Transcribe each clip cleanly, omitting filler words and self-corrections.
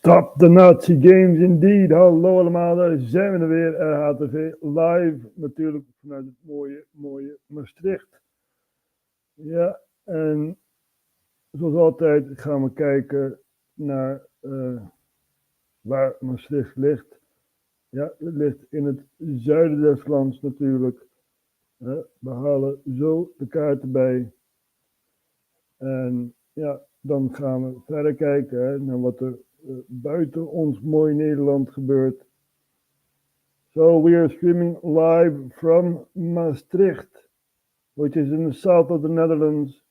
Stop the Nazi games indeed. Hallo allemaal, daar zijn we er weer. RHTV live, natuurlijk vanuit het mooie Maastricht. Ja, en zoals altijd gaan we kijken naar waar Maastricht ligt. Ja, het ligt in het zuiden des lands natuurlijk. We halen zo de kaarten bij. En ja, dan gaan we verder kijken naar wat er buiten ons mooie Nederland gebeurt. So we are streaming live from Maastricht, which is in the south of the Netherlands.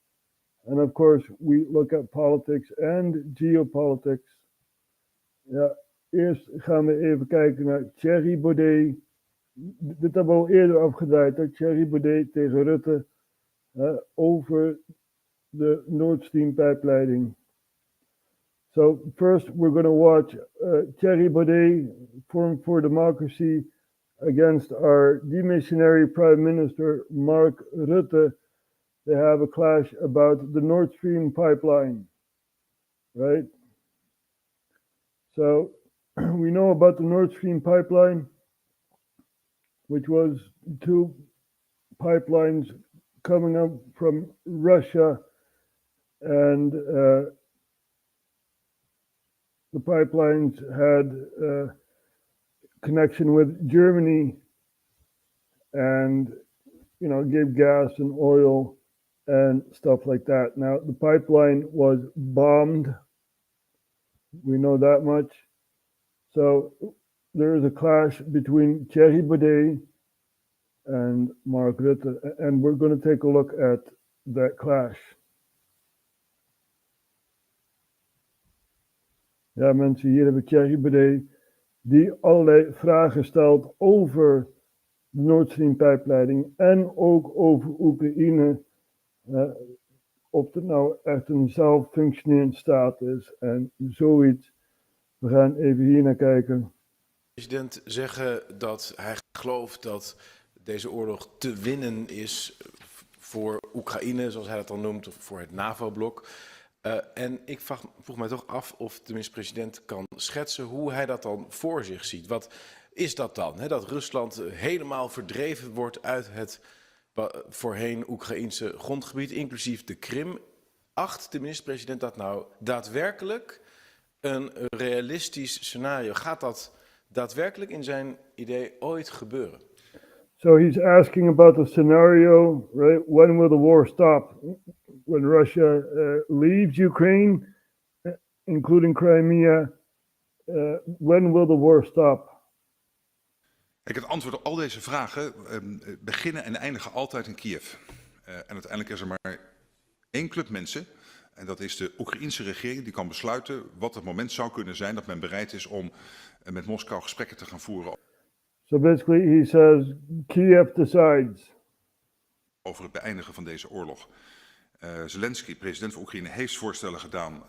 And of course, we look at politics and geopolitics. Ja, eerst gaan we even kijken naar Thierry Baudet. Dit hebben we al eerder afgedraaid, hè? Thierry Baudet tegen Rutte over de Nord Stream pijpleiding. So first we're going to watch Thierry Baudet, Forum for Democracy, against our demissionary Prime Minister Mark Rutte. They have a clash about the Nord Stream pipeline, right? So we know about the Nord Stream pipeline, which was two pipelines coming up from Russia, and the pipelines had connection with Germany and, you know, gave gas and oil and stuff like that. Now, the pipeline was bombed. We know that much. So there is a clash between Thierry Baudet and Mark Rutte, and we're going to take a look at that clash. Ja, mensen, hier hebben we Thierry Baudet, die allerlei vragen stelt over de Nord Stream pijpleiding en ook over Oekraïne. Of het nou echt een zelffunctionerend staat is en zoiets. We gaan even hier naar kijken. De president zeggen dat hij gelooft dat deze oorlog te winnen is voor Oekraïne, zoals hij dat dan noemt, of voor het NAVO-blok. En ik vroeg mij toch af of de minister-president kan schetsen hoe hij dat dan voor zich ziet. Wat is dat dan? Hè? Dat Rusland helemaal verdreven wordt uit het voorheen Oekraïense grondgebied, inclusief de Krim. Acht de minister-president dat nou daadwerkelijk een realistisch scenario? Gaat dat daadwerkelijk in zijn idee ooit gebeuren? So he's asking about the scenario, right? When will the war stop? When Russia leaves Ukraine, including Crimea, when will the war stop? Kijk, het antwoord op al deze vragen beginnen en eindigen altijd in Kiev. En uiteindelijk is er maar één club mensen, en dat is de Oekraïense regering, die kan besluiten wat het moment zou kunnen zijn dat men bereid is om met Moskou gesprekken te gaan voeren. So basically he says Kiev decides. Over het beëindigen van deze oorlog. Zelensky, president van Oekraïne, heeft voorstellen gedaan.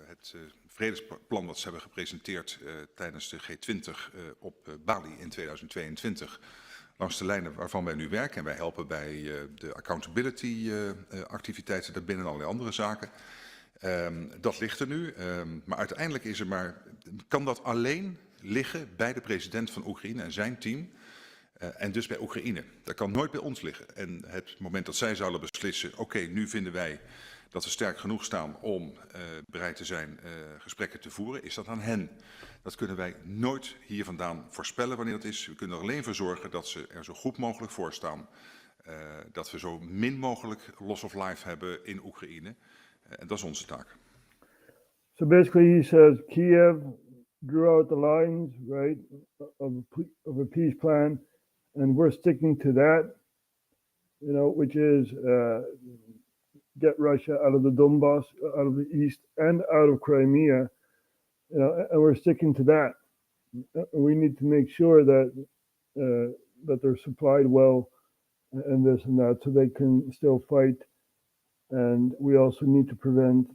Het vredesplan wat ze hebben gepresenteerd tijdens de G20 op Bali in 2022. Langs de lijnen waarvan wij nu werken. En wij helpen bij de accountability activiteiten daarbinnen en allerlei andere zaken. Dat ligt er nu. Maar uiteindelijk kan dat alleen liggen bij de president van Oekraïne en zijn team. En dus bij Oekraïne. Dat kan nooit bij ons liggen. En het moment dat zij zouden beslissen, oké, nu vinden wij dat we sterk genoeg staan om bereid te zijn gesprekken te voeren, is dat aan hen. Dat kunnen wij nooit hier vandaan voorspellen wanneer dat is. We kunnen er alleen voor zorgen dat ze er zo goed mogelijk voor staan. Dat we zo min mogelijk loss of life hebben in Oekraïne. En dat is onze taak. So basically he says Kiev drew out the lines, right, of a peace plan. And we're sticking to that, you know, which is get Russia out of the Donbass, out of the east, and out of Crimea, you know, and we're sticking to that. We need to make sure that they're supplied well, and this and that, so they can still fight. And we also need to prevent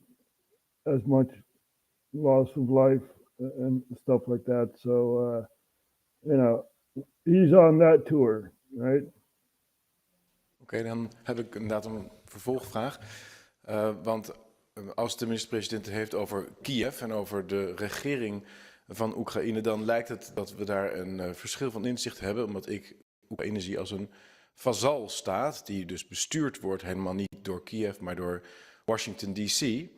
as much loss of life and stuff like that. So, you know. He's on that tour, right? Oké, dan heb ik inderdaad een vervolgvraag. Want als de minister-president het heeft over Kiev en over de regering van Oekraïne, dan lijkt het dat we daar een verschil van inzicht hebben, omdat ik Oekraïne zie als een vazalstaat die dus bestuurd wordt helemaal niet door Kiev, maar door Washington D.C.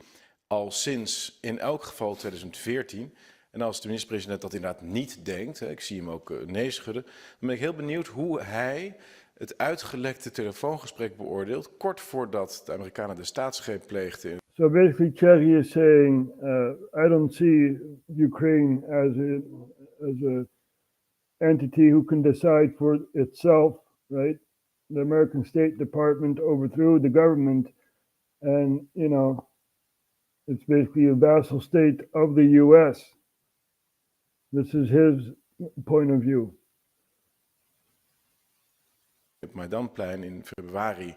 al sinds in elk geval 2014. En als de minister-president dat inderdaad niet denkt, hè, ik zie hem ook nee schudden, dan ben ik heel benieuwd hoe hij het uitgelekte telefoongesprek beoordeelt, kort voordat de Amerikanen de staatsgreep pleegden. So basically, Cherry is saying, I don't see Ukraine as a entity who can decide for itself, right? The American State Department overthrew the government, and it's basically a vassal state of the U.S. This is his point of view. Het Maidanplein in februari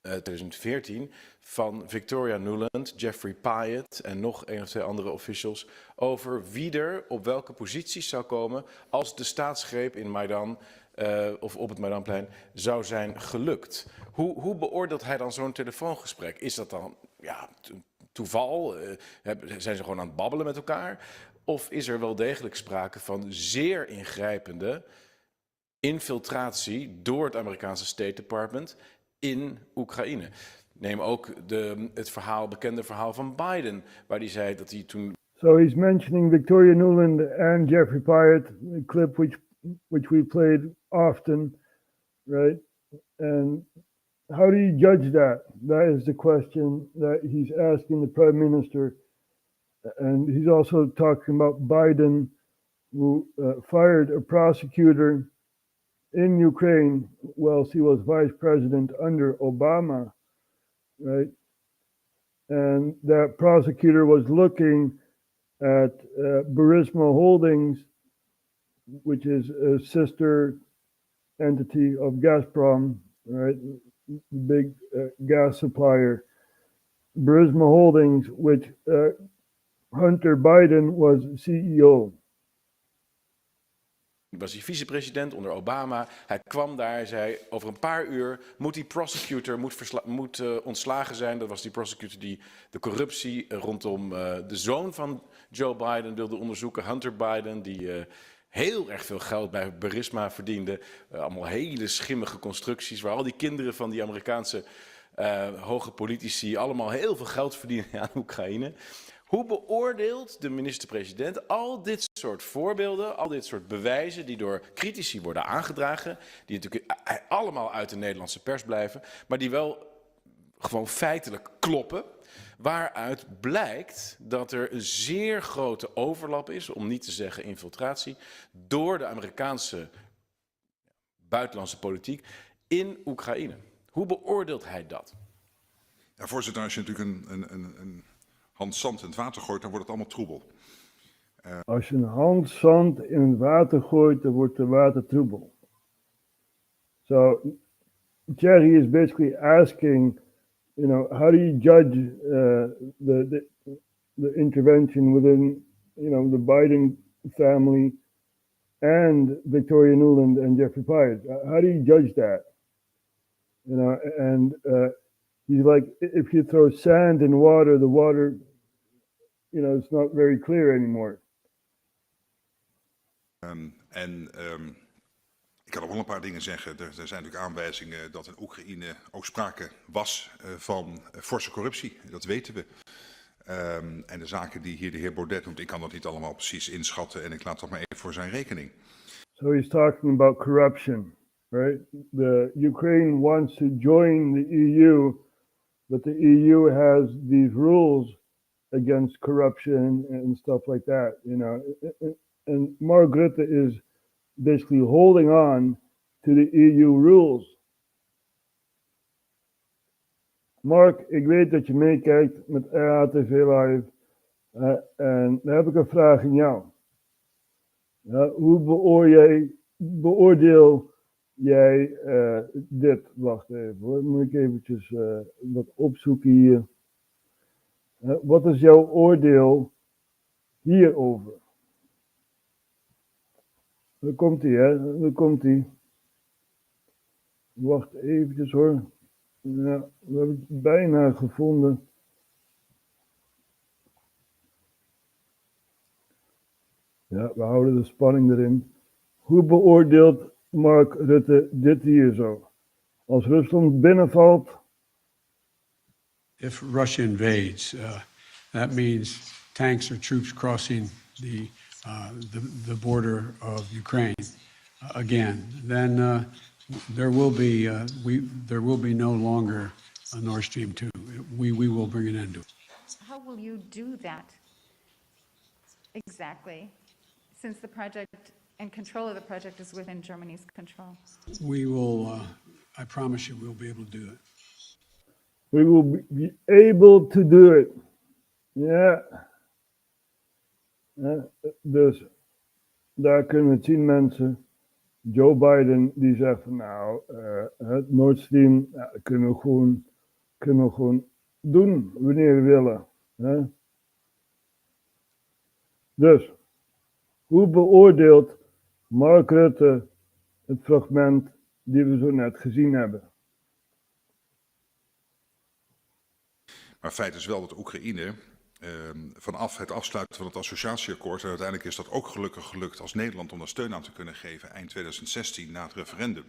2014 van Victoria Nuland, Jeffrey Pyatt en nog 1 of 2 andere officials over wie er op welke posities zou komen als de staatsgreep in Maidan of op het Maidanplein zou zijn gelukt. Hoe beoordeelt hij dan zo'n telefoongesprek? Is dat dan toeval? Zijn ze gewoon aan het babbelen met elkaar? Of is er wel degelijk sprake van zeer ingrijpende infiltratie door het Amerikaanse State Department in Oekraïne? Neem ook het bekende verhaal van Biden, waar hij zei dat hij toen... So he's mentioning Victoria Nuland and Jeffrey Pyatt, a clip which we played often, right? And how do you judge that? That is the question that he's asking the Prime Minister. And he's also talking about Biden, who fired a prosecutor in Ukraine whilst he was vice president under Obama, right? And that prosecutor was looking at Burisma Holdings, which is a sister entity of Gazprom, right? Big gas supplier. Burisma Holdings, which Hunter Biden was CEO. Was hij vicepresident onder Obama. Hij kwam daar, hij zei over een paar uur moet die prosecutor ontslagen zijn. Dat was die prosecutor die de corruptie rondom de zoon van Joe Biden wilde onderzoeken. Hunter Biden, die heel erg veel geld bij Burisma verdiende. Allemaal hele schimmige constructies waar al die kinderen van die Amerikaanse hoge politici allemaal heel veel geld verdienen aan Oekraïne. Hoe beoordeelt de minister-president al dit soort voorbeelden, al dit soort bewijzen die door critici worden aangedragen, die natuurlijk allemaal uit de Nederlandse pers blijven, maar die wel gewoon feitelijk kloppen, waaruit blijkt dat er een zeer grote overlap is, om niet te zeggen infiltratie, door de Amerikaanse buitenlandse politiek in Oekraïne. Hoe beoordeelt hij dat? Ja, voorzitter, als je natuurlijk een hand zand in het water gooit, dan wordt het allemaal troebel. Als je een hand zand in het water gooit, dan wordt het water troebel. So Jerry is basically asking, how do you judge the intervention within, the Biden family and Victoria Nuland and Jeffrey Pyatt? How do you judge that? He's like, if you throw sand in water, the water, it's not very clear anymore. Ik kan nog wel een paar dingen zeggen. Er zijn natuurlijk aanwijzingen dat in Oekraïne ook sprake was van forse corruptie. Dat weten we. En de zaken die hier de heer Baudet noemt, ik kan dat niet allemaal precies inschatten en ik laat dat maar even voor zijn rekening. So he's talking about corruption, right? The Ukraine wants to join the EU, but the EU has these rules against corruption and stuff like that, And Mark Rutte is basically holding on to the EU rules. Mark, ik weet dat je meekijkt met RHTVLive en dan heb ik een vraag aan jou. Hoe beoordeel jij dit? Wacht even hoor, moet ik eventjes wat opzoeken hier. Wat is jouw oordeel hierover? Daar komt hij, hè? Daar komt hij. Wacht eventjes hoor. Ja, we hebben het bijna gevonden. Ja, we houden de spanning erin. Hoe beoordeelt Mark Rutte dit hier zo? Als Rusland binnenvalt. If Russia invades, that means tanks or troops crossing the border of Ukraine again. Then there will be no longer a Nord Stream 2. We will bring an end to it. How will you do that exactly, since the project and control of the project is within Germany's control? We will. I promise you, we'll be able to do it. We will be able to do it. Ja. Dus daar kunnen we het zien, mensen. Joe Biden die zegt van nou, het Nord Stream kunnen we gewoon doen wanneer we willen. Hè? Dus, hoe beoordeelt Mark Rutte het fragment die we zo net gezien hebben? Maar feit is wel dat Oekraïne vanaf het afsluiten van het associatieakkoord, en uiteindelijk is dat ook gelukkig gelukt als Nederland om daar steun aan te kunnen geven eind 2016 na het referendum,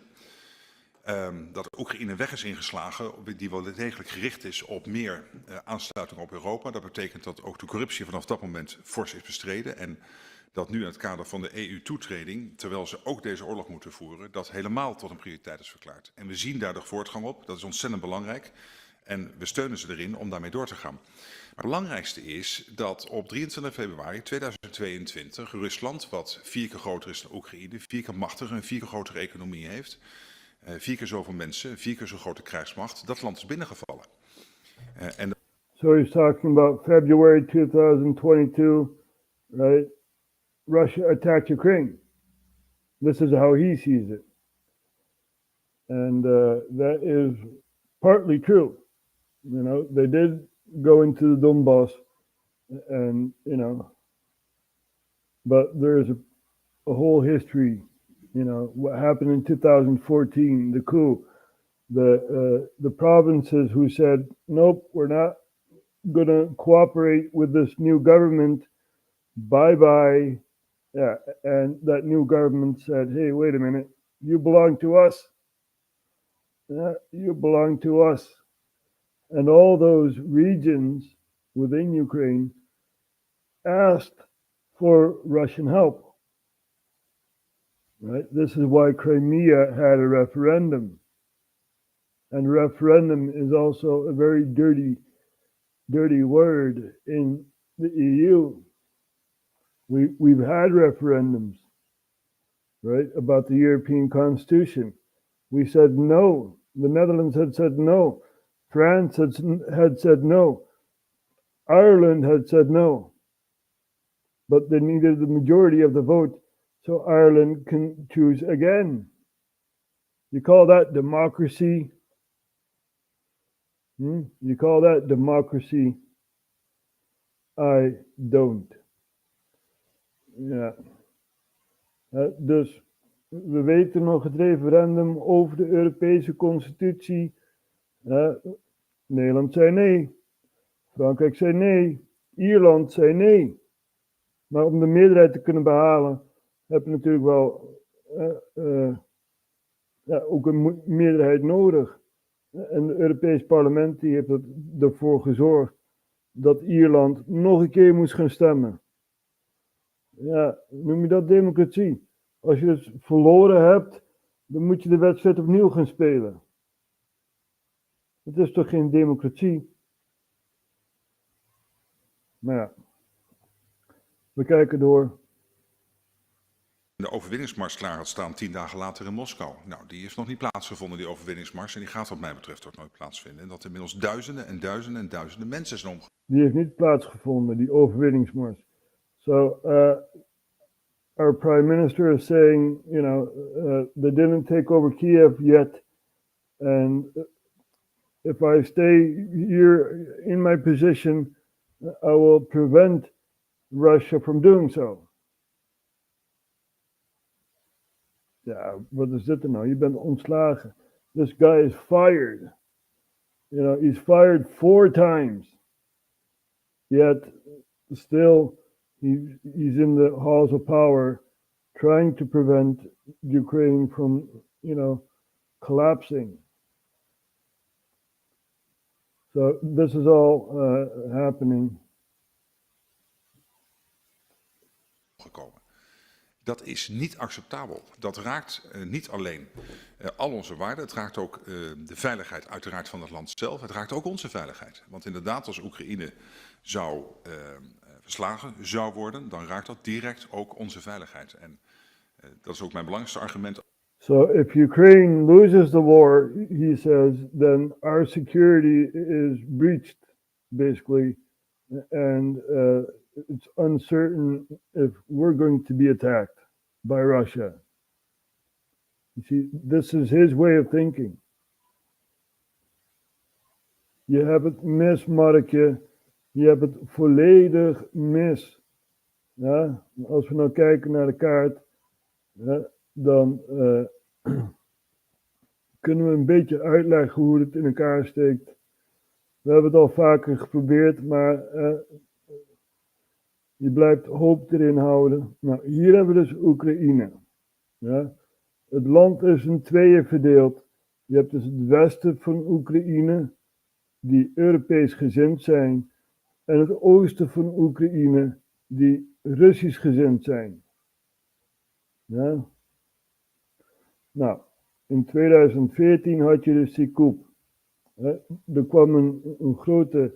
dat Oekraïne een weg is ingeslagen die wel degelijk gericht is op meer aansluiting op Europa. Dat betekent dat ook de corruptie vanaf dat moment fors is bestreden en dat nu in het kader van de EU-toetreding, terwijl ze ook deze oorlog moeten voeren, dat helemaal tot een prioriteit is verklaard. En we zien daar de voortgang op, dat is ontzettend belangrijk. En we steunen ze erin om daarmee door te gaan. Maar het belangrijkste is dat op 23 februari 2022 Rusland, wat 4 keer groter is dan Oekraïne, 4 keer machtiger en 4 keer grotere economie heeft, 4 keer zoveel mensen, 4 keer zo'n grote krijgsmacht, dat land is binnengevallen. So he's talking about February 2022, right? Russia attacked Ukraine. This is how he sees it. And that is partly true. You know, they did go into the Donbass and, you know, but there's a whole history, you know, what happened in 2014, the coup, the provinces who said, nope, we're not going to cooperate with this new government, bye-bye. Yeah, and that new government said, hey, wait a minute, you belong to us. Yeah, you belong to us. And all those regions within Ukraine asked for Russian help. Right? This is why Crimea had a referendum. And referendum is also a very dirty word in the EU. We've had referendums, right, about the European Constitution. We said no. The Netherlands had said no. France had said no. Ireland had said no. But they needed the majority of the vote, so Ireland can choose again. You call that democracy? You call that democracy? I don't. Ja. Dus we weten nog het referendum over de Europese constitutie. Nederland zei nee. Frankrijk zei nee. Ierland zei nee. Maar om de meerderheid te kunnen behalen, heb je natuurlijk wel ook een meerderheid nodig. En het Europees Parlement die heeft ervoor gezorgd dat Ierland nog een keer moest gaan stemmen. Ja, noem je dat democratie? Als je dus verloren hebt, dan moet je de wedstrijd opnieuw gaan spelen. Het is toch geen democratie? Maar ja, we kijken door. De overwinningsmars klaar had staan 10 dagen later in Moskou. Nou, die is nog niet plaatsgevonden, die overwinningsmars. En die gaat wat mij betreft ook nooit plaatsvinden. En dat inmiddels duizenden en duizenden en duizenden mensen zijn omgekomen. Die heeft niet plaatsgevonden, die overwinningsmars. So, our prime minister is saying, you know, they didn't take over Kiev yet. And if I stay here in my position, I will prevent Russia from doing so. Ja, wat is dit er nou? Je bent ontslagen. This guy is fired. You know, he's fired 4 times. Yet, still, he's in the halls of power trying to prevent Ukraine from, collapsing. So this is all happening. Gekomen. Dat is niet acceptabel. Dat raakt niet alleen al onze waarden, het raakt ook de veiligheid uiteraard van het land zelf. Het raakt ook onze veiligheid. Want inderdaad, als Oekraïne zou verslagen zou worden, dan raakt dat direct ook onze veiligheid. En dat is ook mijn belangrijkste argument. So if Ukraine loses the war, he says, then our security is breached, basically, and it's uncertain if we're going to be attacked by Russia. You see, this is his way of thinking. Je hebt het mis, Markje. Je hebt het volledig mis. Ja? Als we nou kijken naar de kaart, dan kunnen we een beetje uitleggen hoe het in elkaar steekt. We hebben het al vaker geprobeerd, maar je blijft hoop erin houden. Nou, hier hebben we dus Oekraïne. Ja? Het land is in tweeën verdeeld. Je hebt dus het westen van Oekraïne, die Europees gezind zijn, en het oosten van Oekraïne, die Russisch gezind zijn. Ja? Nou, in 2014 had je dus die coup. Er kwam een grote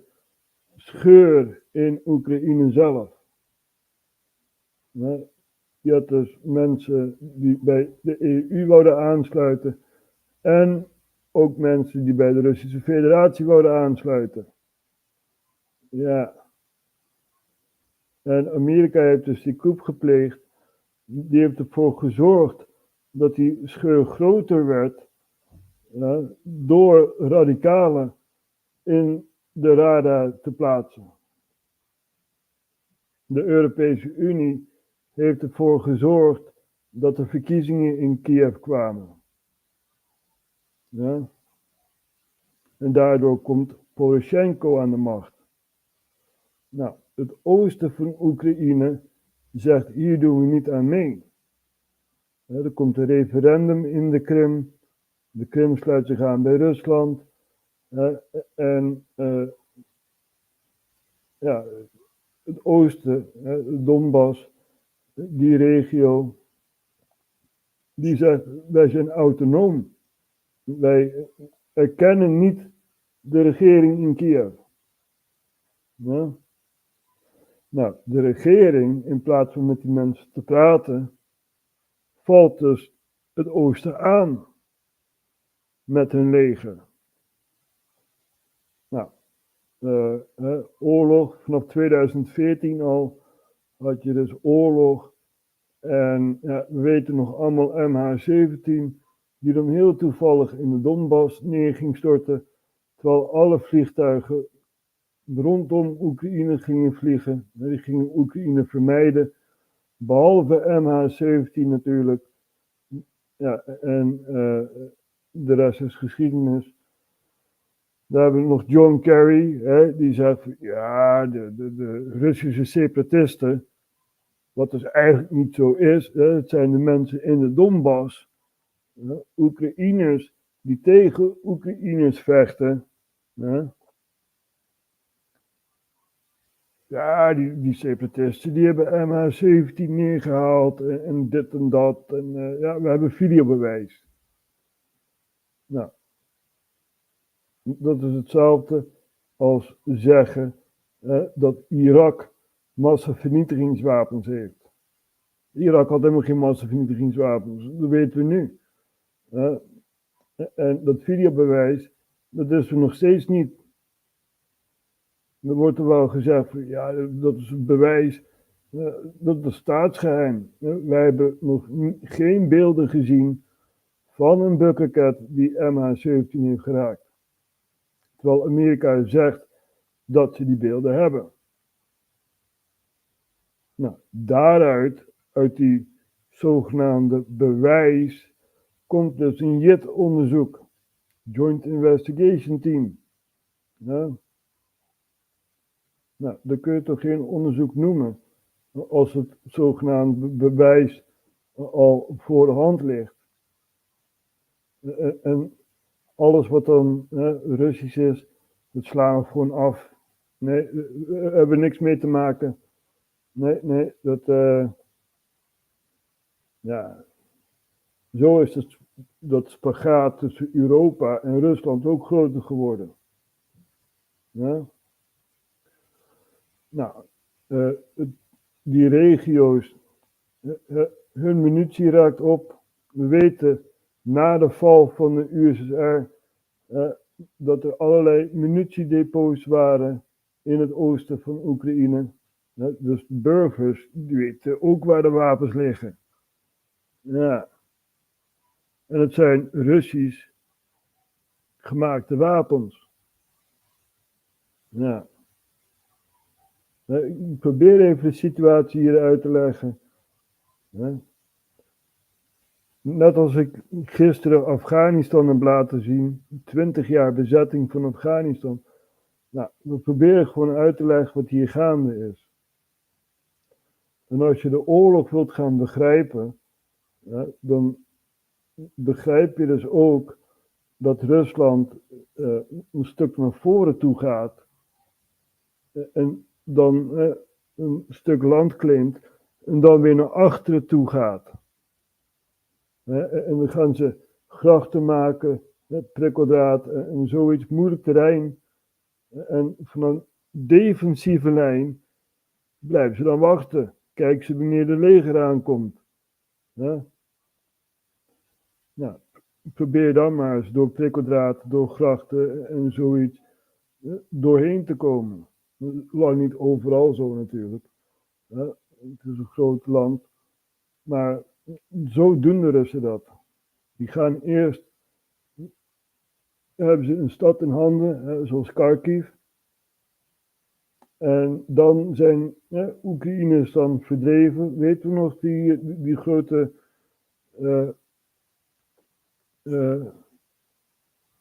scheur in Oekraïne zelf. Je had dus mensen die bij de EU wouden aansluiten en ook mensen die bij de Russische Federatie wouden aansluiten. Ja. En Amerika heeft dus die coup gepleegd. Die heeft ervoor gezorgd dat die scheur groter werd door radicalen in de Rada te plaatsen. De Europese Unie heeft ervoor gezorgd dat er verkiezingen in Kiev kwamen. Ja? En daardoor komt Poroshenko aan de macht. Nou, het oosten van Oekraïne zegt, hier doen we niet aan mee. Er komt een referendum in de Krim. De Krim sluit zich aan bij Rusland. En het oosten, de Donbass, die regio, die zegt, wij zijn autonoom. Wij erkennen niet de regering in Kiev. Ja? Nou, de regering, in plaats van met die mensen te praten, valt dus het oosten aan met hun leger. Nou, oorlog, vanaf 2014 al had je dus oorlog. En we weten nog allemaal MH17, die dan heel toevallig in de Donbass neer ging storten, terwijl alle vliegtuigen rondom Oekraïne gingen vliegen. Die gingen Oekraïne vermijden, behalve MH17 natuurlijk. Ja, en de rest is geschiedenis. Daar hebben we nog John Kerry, die zegt, ja, de Russische separatisten, wat dus eigenlijk niet zo is, het zijn de mensen in de Donbass, Oekraïners die tegen Oekraïners vechten. Ja, die separatisten, die hebben MH17 neergehaald en dit en dat. En we hebben videobewijs. Nou, dat is hetzelfde als zeggen dat Irak massavernietigingswapens heeft. Irak had helemaal geen massavernietigingswapens, dat weten we nu. En dat videobewijs, dat is er nog steeds niet. Er wordt er wel gezegd, ja, dat is een bewijs, dat is staatsgeheim. Wij hebben nog geen beelden gezien van een buckelcat die MH17 heeft geraakt. Terwijl Amerika zegt dat ze die beelden hebben. Nou, daaruit, uit die zogenaamde bewijs, komt dus een JIT-onderzoek. Joint Investigation Team. Ja. Nou, dat kun je toch geen onderzoek noemen als het zogenaamd bewijs al voor de hand ligt. En alles wat dan Russisch is, dat slaan we gewoon af. Nee, we hebben niks mee te maken. Nee, ja, zo is het, dat spagaat tussen Europa en Rusland ook groter geworden. Ja? Nou, die regio's, hun munitie raakt op. We weten na de val van de USSR dat er allerlei munitiedepots waren in het oosten van Oekraïne. Dus de burgers die weten ook waar de wapens liggen. Ja. En het zijn Russisch gemaakte wapens. Ja. Ik probeer even de situatie hier uit te leggen. Net als ik gisteren Afghanistan heb laten zien, 20 jaar bezetting van Afghanistan. Nou, we proberen gewoon uit te leggen wat hier gaande is. En als je de oorlog wilt gaan begrijpen, dan begrijp je dus ook dat Rusland een stuk naar voren toe gaat en dan een stuk land claimt en dan weer naar achteren toe gaat. En dan gaan ze grachten maken, prikkeldraad en zoiets, moeilijk terrein. En van een defensieve lijn blijven ze dan wachten. Kijken ze wanneer de leger aankomt. Nou, probeer dan maar eens door prikkeldraad, door grachten en zoiets doorheen te komen. Lang niet overal zo natuurlijk. Het is een groot land. Maar zo doen de Russen dat. Die gaan eerst, hebben ze een stad in handen, zoals Kharkiv. En dan zijn Oekraïners dan verdreven. Weten we nog die grote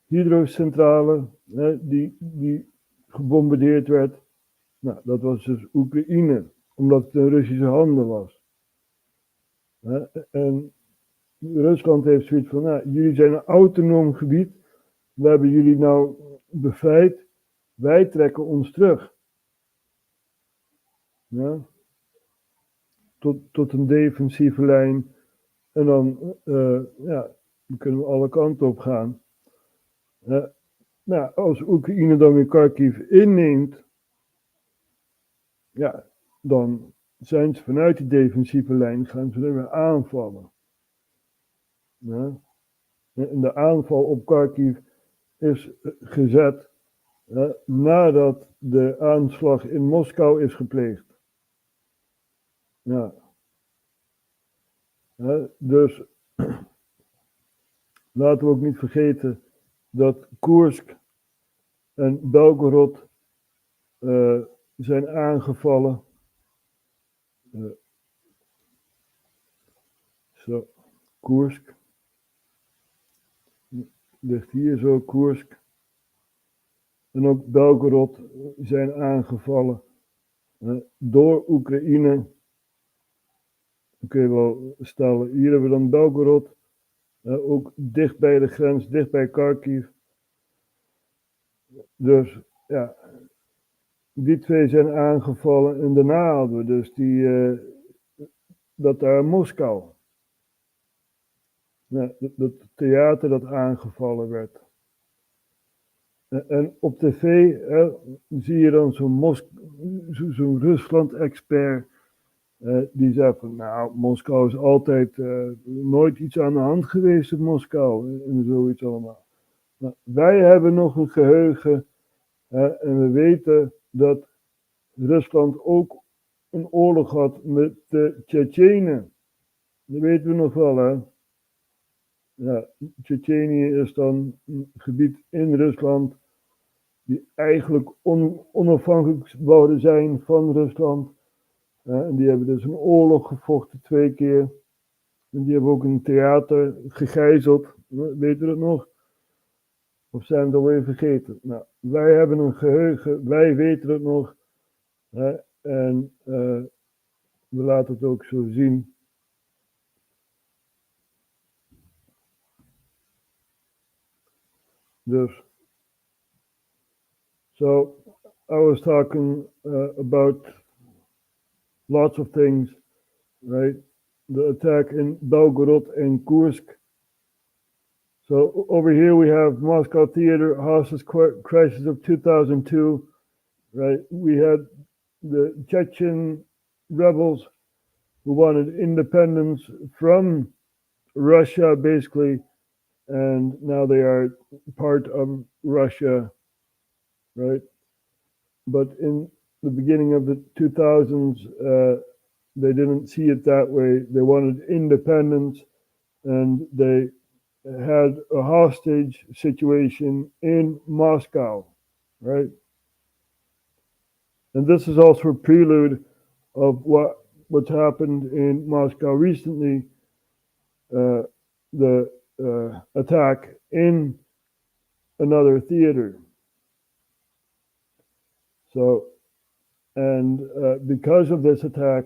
hydrocentrale die gebombardeerd werd? Nou, dat was dus Oekraïne, omdat het in Russische handen was. En Rusland heeft zoiets van, jullie zijn een autonoom gebied, we hebben jullie nou bevrijd, wij trekken ons terug. Ja? Tot een defensieve lijn en dan kunnen we alle kanten op gaan. Als Oekraïne dan weer Kharkiv inneemt, dan zijn ze vanuit die defensieve lijn, gaan ze er weer aanvallen. Ja? En de aanval op Kharkiv is gezet nadat de aanslag in Moskou is gepleegd. Ja. Dus laten we ook niet vergeten dat Koersk en Belgorod zijn aangevallen. Koersk. Ligt hier zo, Koersk. En ook Belgorod zijn aangevallen door Oekraïne. Dan kun je wel stellen, hier hebben we dan Belgorod. Ook dicht bij de grens, dicht bij Kharkiv. Dus ja, die twee zijn aangevallen en daarna hadden we dus dat daar Moskou. Dat theater dat aangevallen werd. En op tv zie je dan zo'n Rusland-expert die zegt van, nou, Moskou is altijd nooit iets aan de hand geweest in Moskou en zoiets allemaal. Nou, wij hebben nog een geheugen en we weten dat Rusland ook een oorlog had met de Tsjetsjenen. Dat weten we nog wel, hè. Ja, Tsjetsjenië is dan een gebied in Rusland die eigenlijk onafhankelijk wouden zijn van Rusland. En die hebben dus een oorlog gevochten 2 keer. En die hebben ook een theater gegijzeld. Weet u dat nog? Of zijn we het alweer vergeten? Nou, wij hebben een geheugen, wij weten het nog. En we laten het ook zo zien. Dus, so I was talking about lots of things, right? The attack in Belgorod and Kursk. So over here we have Moscow Theater, hostage crisis of 2002, right? We had the Chechen rebels who wanted independence from Russia, basically, and now they are part of Russia, right? But in the beginning of the 2000s, they didn't see it that way. They wanted independence, and they had a hostage situation in Moscow, right? And this is also a prelude of what's happened in Moscow recently, the attack in another theater. So, and because of this attack,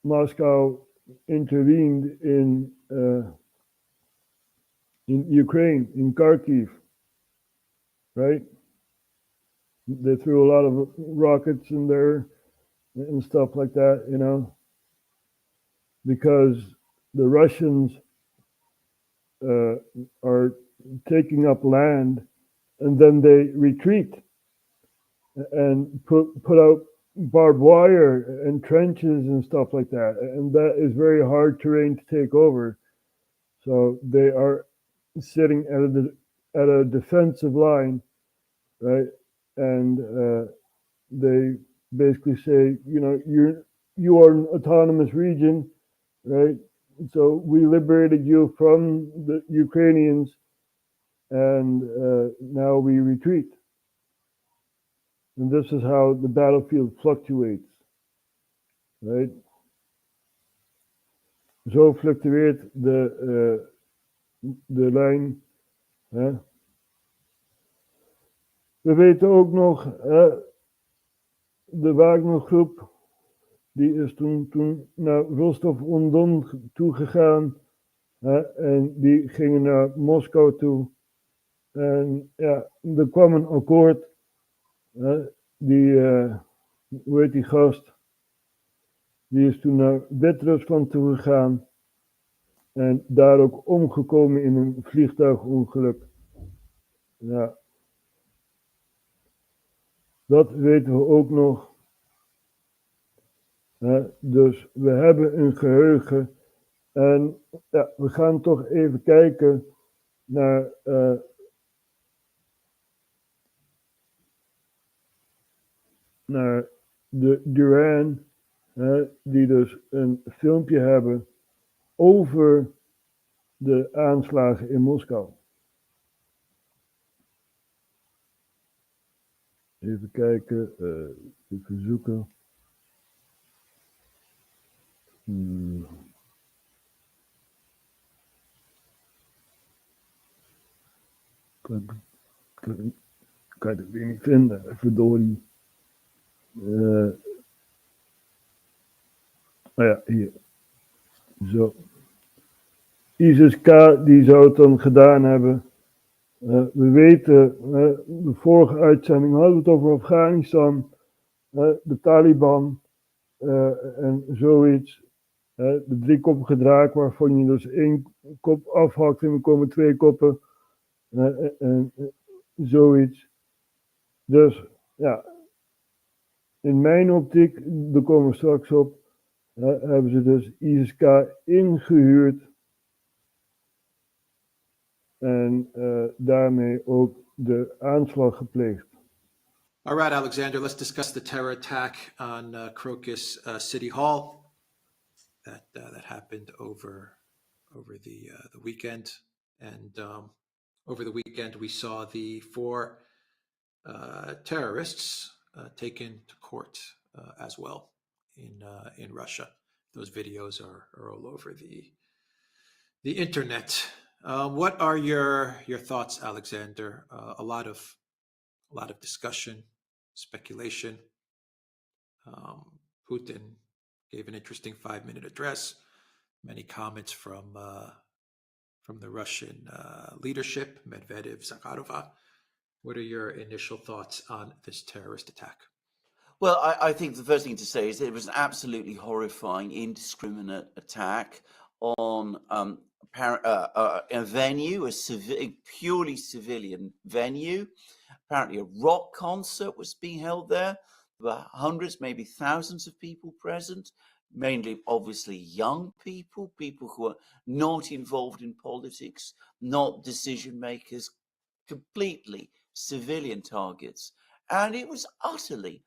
Moscow intervened in Ukraine, in Kharkiv, right? They threw a lot of rockets in there and stuff like that, you know, because the Russians are taking up land and then they retreat and put out barbed wire and trenches and stuff like that. And that is very hard terrain to take over. So they are sitting at a defensive line, right? And they basically say, you know, you are an autonomous region, right? So we liberated you from the Ukrainians, and now we retreat. And this is how the battlefield fluctuates, right? Zo fluctueert de lijn. Hè? We weten ook nog, de Wagner-groep, die is toen naar Rostov-on-Don toegegaan. En die gingen naar Moskou toe. En ja, er kwam een akkoord. Hoe heet die gast? Die is toen naar Wit-Rusland toegegaan. En daar ook omgekomen in een vliegtuigongeluk. Ja. Dat weten we ook nog. Dus we hebben een geheugen. En ja, we gaan toch even kijken naar de Duran, die dus een filmpje hebben over de aanslagen in Moskou. Even kijken, even zoeken. Kan het weer niet vinden, verdorie. Ja, hier. Zo. ISIS-K, die zou het dan gedaan hebben. We weten, de vorige uitzending hadden we het over Afghanistan, de Taliban en zoiets. De driekoppige draak waarvan je dus 1 kop afhakt en er komen 2 koppen. En zoiets. Dus ja, in mijn optiek, daar komen we straks op, hebben ze dus ISIS-K ingehuurd. En daarmee ook de aanslag gepleegd. All right, Alexander, let's discuss the terror attack on Crocus City Hall that happened over the weekend. And over the weekend, we saw the 4 terrorists taken to court as well in Russia. Those videos are all over the internet. What are your thoughts, Alexander? A lot of discussion, speculation. Putin gave an interesting 5-minute address. Many comments from the Russian leadership, Medvedev, Zakharova. What are your initial thoughts on this terrorist attack? Well, I think the first thing to say is that it was an absolutely horrifying, indiscriminate attack on a venue, a purely civilian venue. Apparently a rock concert was being held there. There were hundreds, maybe thousands of people present, mainly obviously young people, people who are not involved in politics, not decision makers, completely civilian targets. And it was utterly,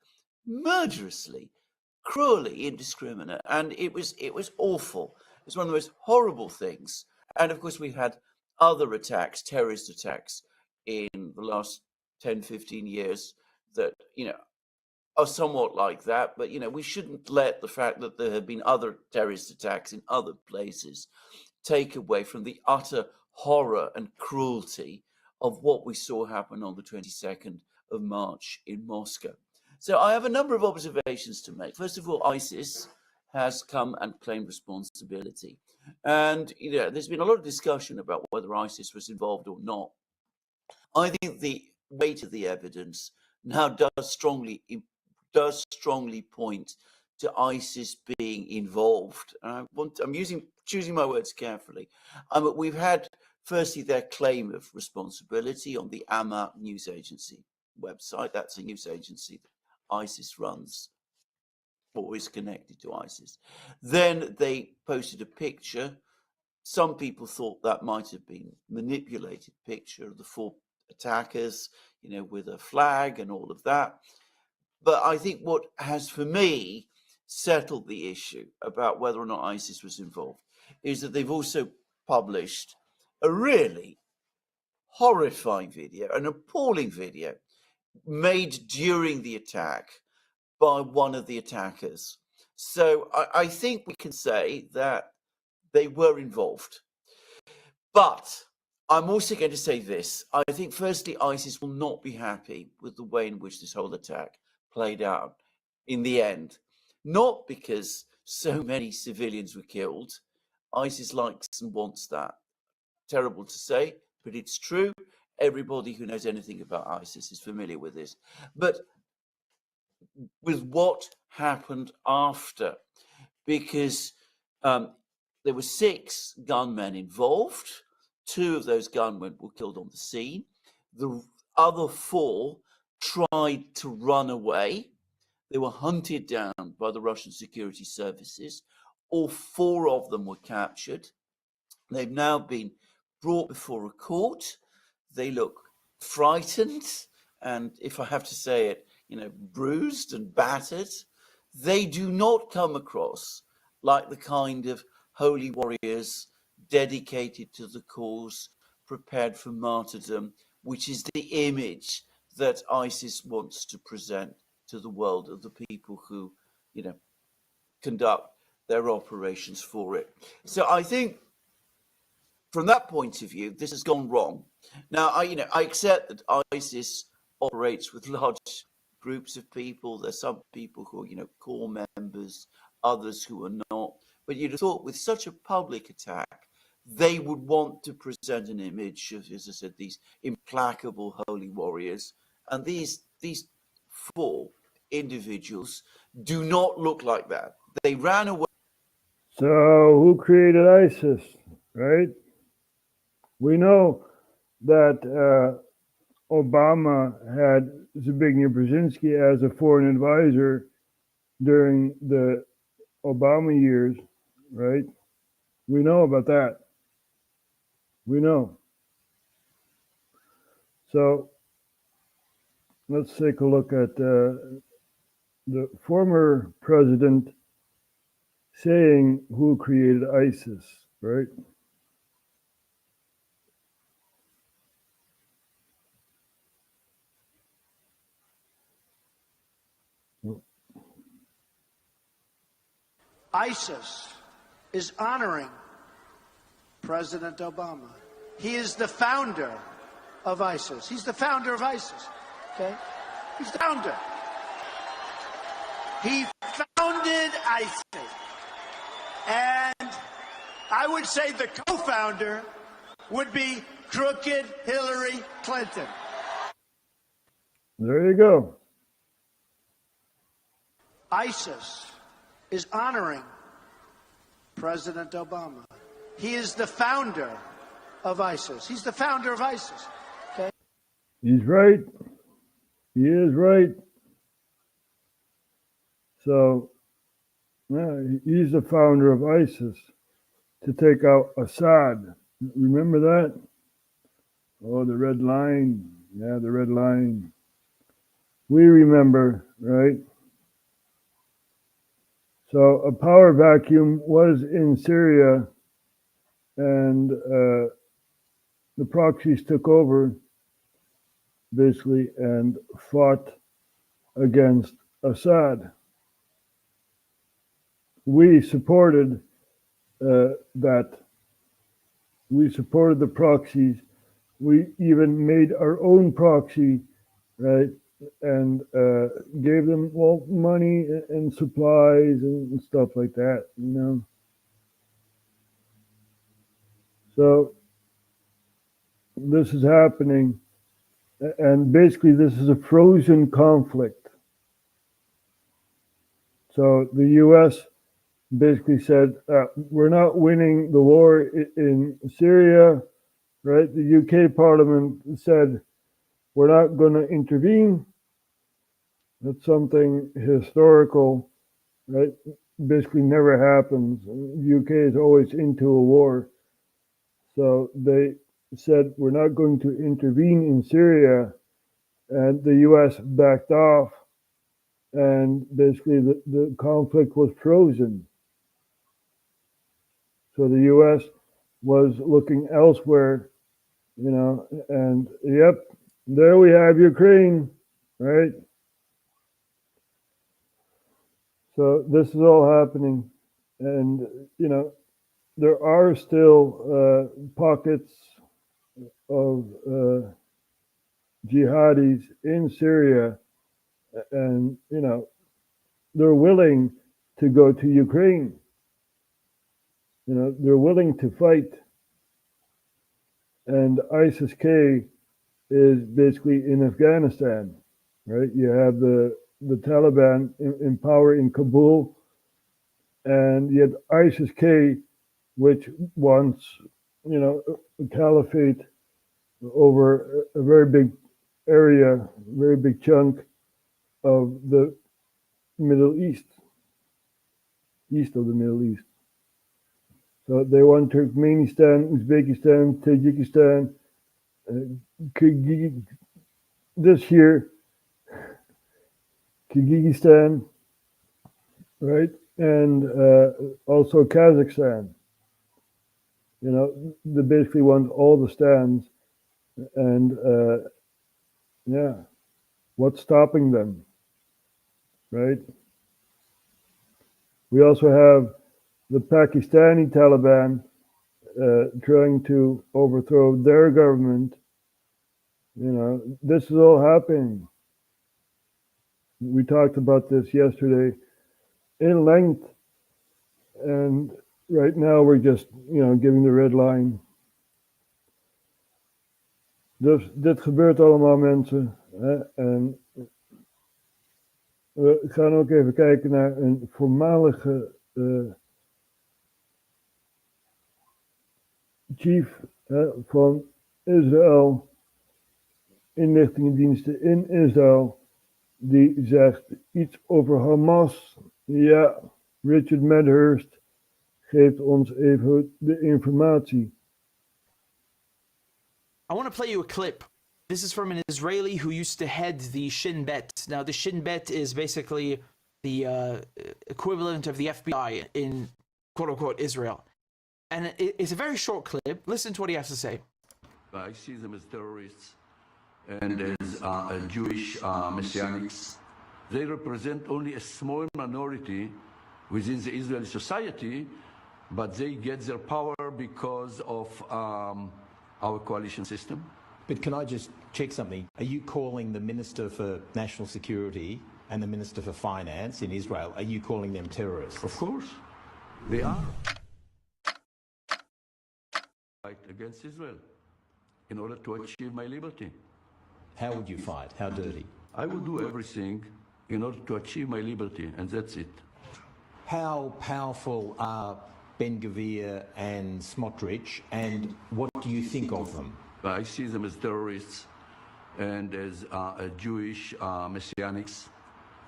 murderously, cruelly indiscriminate. And it was awful. It was one of the most horrible things. And of course, we had other attacks, terrorist attacks in the last 10, 15 years that, are somewhat like that. But, we shouldn't let the fact that there have been other terrorist attacks in other places take away from the utter horror and cruelty of what we saw happen on the 22nd of March in Moscow. So I have a number of observations to make. First of all, ISIS has come and claimed responsibility. And, there's been a lot of discussion about whether ISIS was involved or not. I think the weight of the evidence now does strongly point to ISIS being involved. I'm choosing my words carefully. We've had, firstly, their claim of responsibility on the Amaq news agency website. That's a news agency that ISIS runs or is connected to ISIS. Then they posted a picture. Some people thought that might have been manipulated picture of the 4 attackers, with a flag and all of that. But I think what has, for me, settled the issue about whether or not ISIS was involved is that they've also published a really horrifying video, an appalling video made during the attack by one of the attackers. So I think we can say that they were involved. But I'm also going to say this. I think, firstly, ISIS will not be happy with the way in which this whole attack played out in the end. Not because so many civilians were killed. ISIS likes and wants that. Terrible to say, but it's true. Everybody who knows anything about ISIS is familiar with this. But with what happened after, because there were 6 gunmen involved. 2 of those gunmen were killed on the scene. The other 4 tried to run away. They were hunted down by the Russian security services. All 4 of them were captured. They've now been brought before a court. They look frightened and, if I have to say it, bruised and battered. They do not come across like the kind of holy warriors dedicated to the cause, prepared for martyrdom, which is the image that ISIS wants to present to the world of the people who, conduct their operations for it. So I think from that point of view, this has gone wrong. Now, I accept that ISIS operates with large groups of people. There's some people who are, core members, others who are not. But you'd have thought with such a public attack, they would want to present an image of, as I said, these implacable holy warriors. And these 4 individuals do not look like that. They ran away. So who created ISIS, right? We know that Obama had Zbigniew Brzezinski as a foreign advisor during the Obama years, right? We know about that. We know. So let's take a look at the former president saying who created ISIS, right? ISIS is honoring President Obama. He is the founder of ISIS. He's the founder of ISIS, okay? He's the founder. He founded ISIS. And I would say the co-founder would be crooked Hillary Clinton. There you go. ISIS is honoring President Obama. He is the founder of ISIS. He's the founder of ISIS. Okay? He's right. He is right. So, yeah, he's the founder of ISIS to take out Assad. Remember that? Oh, the red line. Yeah, the red line. We remember, right? So a power vacuum was in Syria, and the proxies took over, basically, and fought against Assad. We supported that. We supported the proxies. We even made our own proxy, right? And gave them money and supplies and stuff like that, you know. So this is happening, and basically this is a frozen conflict. So the U.S. basically said, we're not winning the war in Syria, right? The UK Parliament said, we're not going to intervene. That's something historical, right? Basically never happens. The UK is always into a war. So they said, we're not going to intervene in Syria. And the US backed off. And basically the conflict was frozen. So the US was looking elsewhere, you know, and yep, there we have Ukraine, right? So this is all happening, and you know, there are still pockets of jihadis in Syria, and you know, they're willing to go to Ukraine. You know, they're willing to fight, and ISIS-K is basically in Afghanistan, right? You have the Taliban in power in Kabul, and yet ISIS-K, which wants, you know, a caliphate over a very big area, very big chunk of the Middle East, east of the Middle East. So they want Turkmenistan, Uzbekistan, Tajikistan, this year, Kyrgyzstan, right? And also Kazakhstan. You know, they basically want all the stands. And yeah, what's stopping them, right? We also have the Pakistani Taliban trying to overthrow their government. You know, this is all happening. We talked about this yesterday in length, and right now we're just, you know, giving the red line. Dus dit gebeurt allemaal, mensen. En we gaan ook even kijken naar een voormalige chief van Israël, inlichtingendiensten in Israël, die zegt iets over Hamas. Ja, Richard Medhurst geeft ons even de informatie. I want to play you a clip. This is from an Israeli who used to head the Shin Bet. Now, the Shin Bet is basically the equivalent of the FBI in quote-unquote Israel. And it's a very short clip. Listen to what he has to say. I see them as terrorists and as Jewish messianics. They represent only a small minority within the Israeli society, but they get their power because of our coalition system. But can I just check something? Are you calling the Minister for National Security and the Minister for Finance in Israel, are you calling them terrorists? Of course, they are. Fight against Israel in order to achieve my liberty. How would you fight? How dirty? I will do everything in order to achieve my liberty, and that's it. How powerful are Ben-Gvir and Smotrich, and what do you think of them? I see them as terrorists and as Jewish messianics.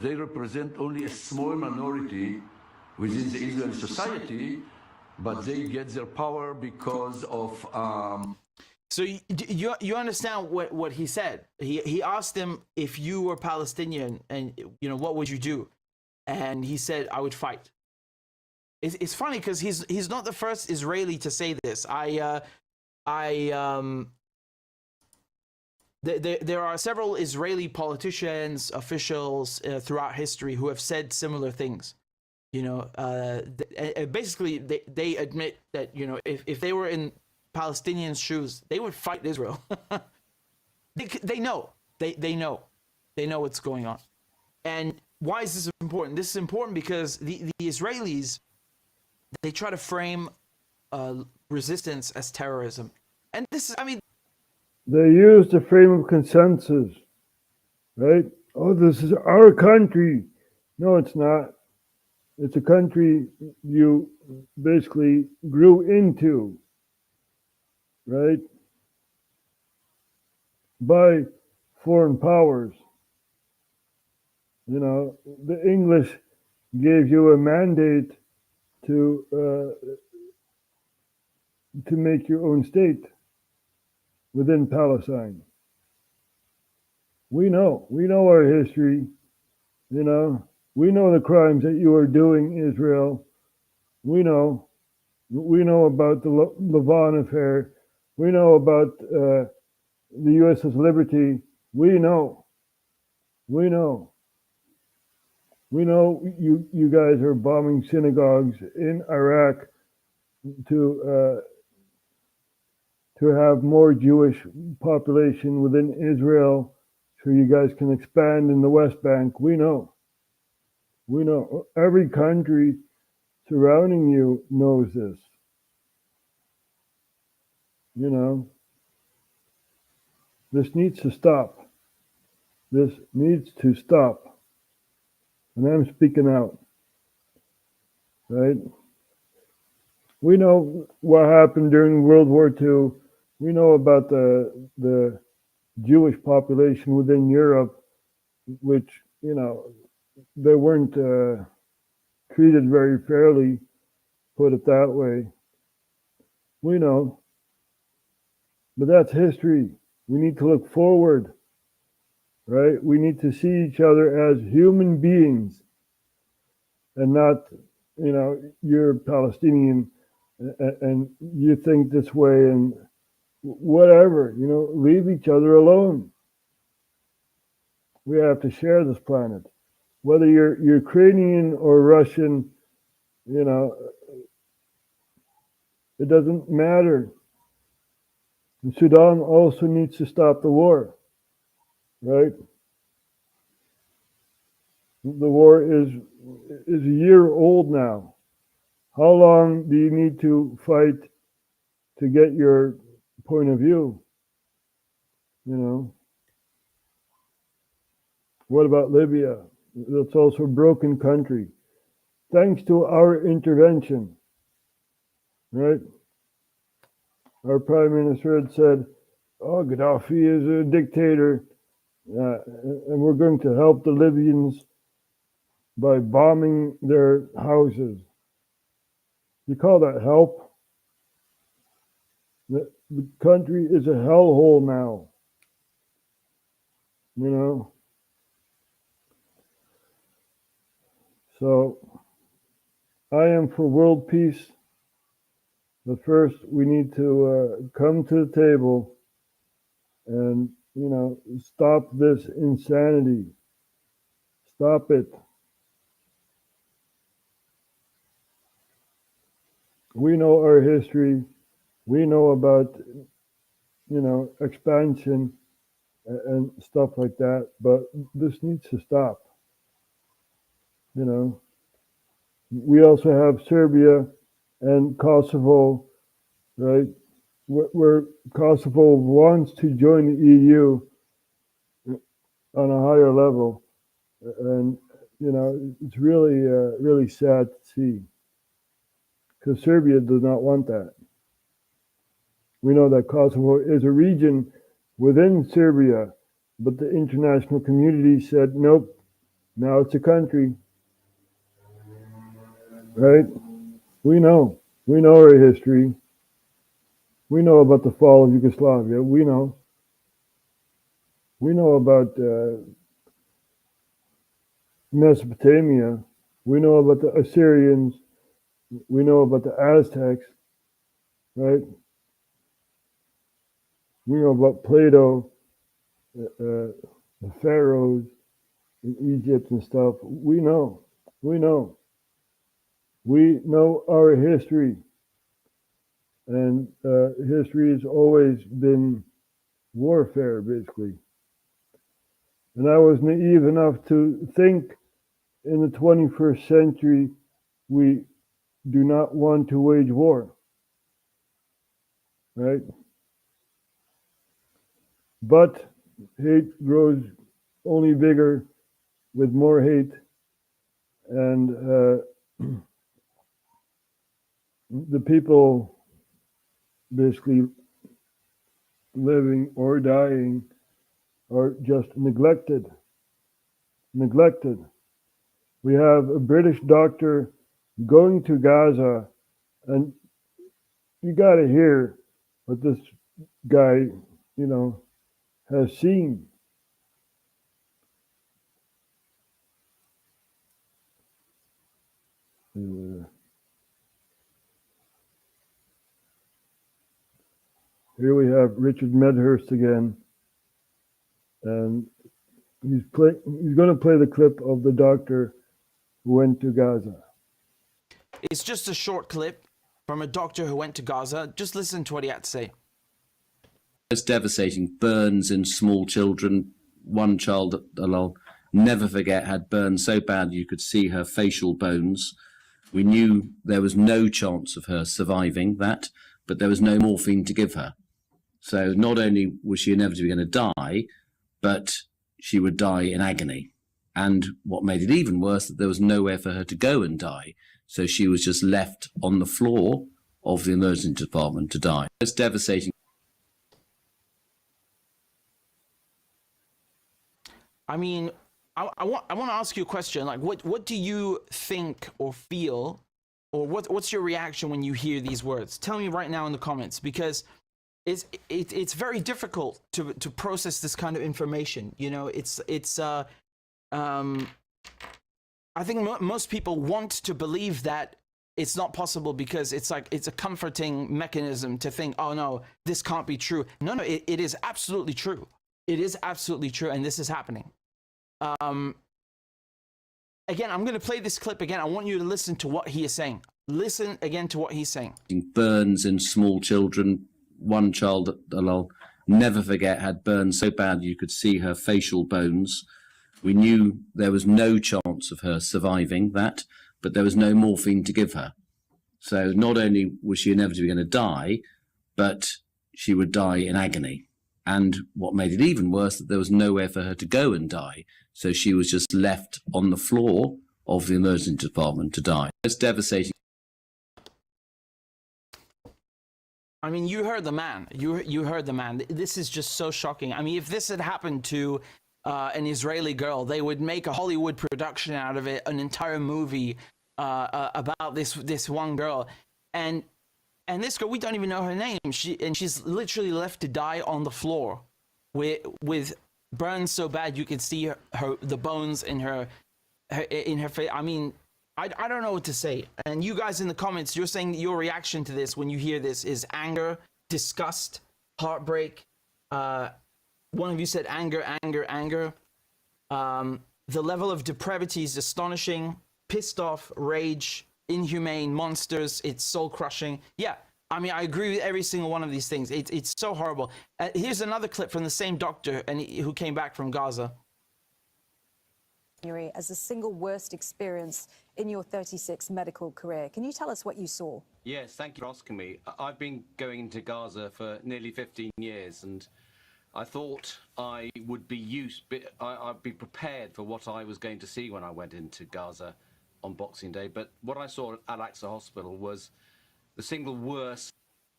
They represent only a small minority within the Israeli society, but they get their power because of... So you understand what he said? He asked them, if you were Palestinian, and what would you do? And he said, I would fight. It's funny because he's not the first Israeli to say this. There are several Israeli politicians, officials throughout history who have said similar things. Basically they admit that if they were in Palestinians' shoes, they would fight Israel. they know what's going on. And why is this important? This is important because the Israelis, they try to frame resistance as terrorism. And this is, they use the frame of consensus, right? Oh, this is our country. No, it's not. It's a country you basically grew into, right? By foreign powers. The English gave you a mandate to make your own state within Palestine. We know our history, we know the crimes that you are doing, Israel. We know about the Lavon affair. We know about the USS Liberty. We know you guys are bombing synagogues in Iraq to have more Jewish population within Israel so you guys can expand in the West Bank. We know. Every country surrounding you knows this. This needs to stop. This needs to stop. And I'm speaking out. Right? We know what happened during World War II. We know about the Jewish population within Europe, which, they weren't treated very fairly, put it that way. We know. But that's history. We need to look forward, right? We need to see each other as human beings and not, you're Palestinian and you think this way and whatever, leave each other alone. We have to share this planet. Whether you're Ukrainian or Russian, it doesn't matter. And Sudan also needs to stop the war, right? The war is a year old now. How long do you need to fight to get your point of view? What about Libya? That's also a broken country. Thanks to our intervention, right? Our Prime Minister had said, oh, Gaddafi is a dictator, and we're going to help the Libyans by bombing their houses. You call that help? The country is a hellhole now. So I am for world peace. But first, we need to come to the table and, stop this insanity. Stop it. We know our history. We know about, expansion and stuff like that. But this needs to stop. You know, we also have Serbia and Kosovo, right? Where Kosovo wants to join the EU on a higher level, and you know, it's really, really sad to see, because Serbia does not want that. We know that Kosovo is a region within Serbia, but the international community said, nope, now it's a country. Right? We know our history. We know about the fall of Yugoslavia. We know about Mesopotamia. We know about the Assyrians. We know about the Aztecs, right? We know about Plato, the pharaohs in Egypt and stuff. We know our history. And history has always been warfare, basically. And I was naive enough to think in the 21st century we do not want to wage war, right? But hate grows only bigger with more hate, and the people basically living or dying are just neglected. We have a British doctor going to Gaza, and you got to hear what this guy, you know, has seen. Here we have Richard Medhurst again, and he's going to play the clip of the doctor who went to Gaza. It's just a short clip from a doctor who went to Gaza. Just listen to what he had to say. It's devastating. Burns in small children. One child I'll never forget had burns so bad you could see her facial bones. We knew there was no chance of her surviving that, but there was no morphine to give her. So not only was she inevitably going to die, but she would die in agony. And what made it even worse, that there was nowhere for her to go and die. So she was just left on the floor of the emergency department to die. It's devastating. I mean, I want to ask you a question. Like, what do you think or feel, or what's your reaction when you hear these words? Tell me right now in the comments, because it's very difficult to process this kind of information. You know, I think most people want to believe that it's not possible, because it's like it's a comforting mechanism to think, oh no, this can't be true. No, it is absolutely true. It is absolutely true, and this is happening. Again, I'm going to play this clip again. I want you to listen to what he is saying. Listen again to what he's saying. Burns in small children. One child I'll never forget had burns so bad you could see her facial bones. We knew there was no chance of her surviving that, but there was no morphine to give her. So not only was she inevitably going to die, but she would die in agony. And what made it even worse, that there was nowhere for her to go and die. So she was just left on the floor of the emergency department to die. It's devastating. I mean, you heard the man. You heard the man. This is just so shocking. I mean, if this had happened to an Israeli girl, they would make a Hollywood production out of it, an entire movie about this one girl. And this girl, we don't even know her name. She's literally left to die on the floor with burns so bad you could see the bones in her face. I mean, I don't know what to say. And you guys in the comments, you're saying that your reaction to this when you hear this is anger, disgust, heartbreak. One of you said anger. The level of depravity is astonishing. Pissed off, rage, inhumane, monsters. It's soul crushing. Yeah, I mean, I agree with every single one of these things. It's so horrible. Here's another clip from the same doctor who came back from Gaza. January as the single worst experience in your 36 medical career. Can you tell us what you saw? Yes, thank you for asking me. I've been going into Gaza for nearly 15 years, and I thought I would be I'd be prepared for what I was going to see when I went into Gaza on Boxing Day. But what I saw at Al-Aqsa Hospital was the single worst.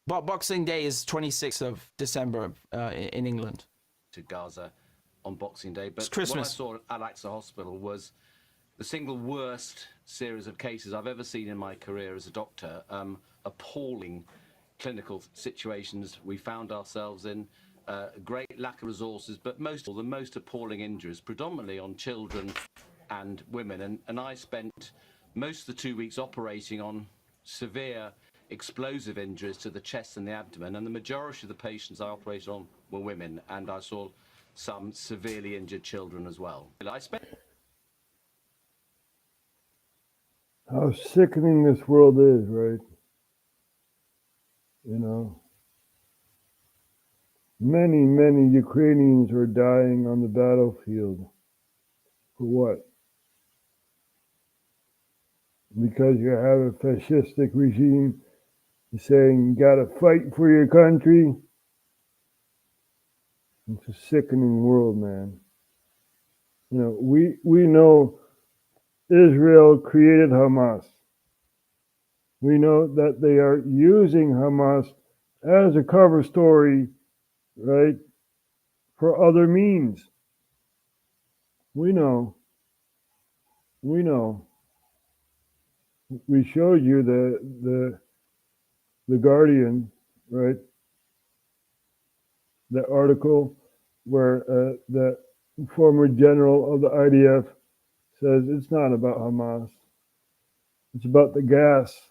But Boxing Day is 26th of December in England. To Gaza on Boxing Day. But It's Christmas. What I saw at Al-Aqsa Hospital was the single worst series of cases I've ever seen in my career as a doctor. Appalling clinical situations we found ourselves in, great lack of resources, but the most appalling injuries, predominantly on children and women. And I spent most of the 2 weeks operating on severe explosive injuries to the chest and the abdomen, and the majority of the patients I operated on were women, and I saw some severely injured children as well. How sickening this world is, right? You know, many Ukrainians are dying on the battlefield. For what? Because you have a fascistic regime saying you gotta fight for your country. It's a sickening world, man. You know, we know Israel created Hamas. We know that they are using Hamas as a cover story, right, for other means. We know. We showed you the Guardian, right? The article where the former general of the IDF says it's not about Hamas. It's about the gas.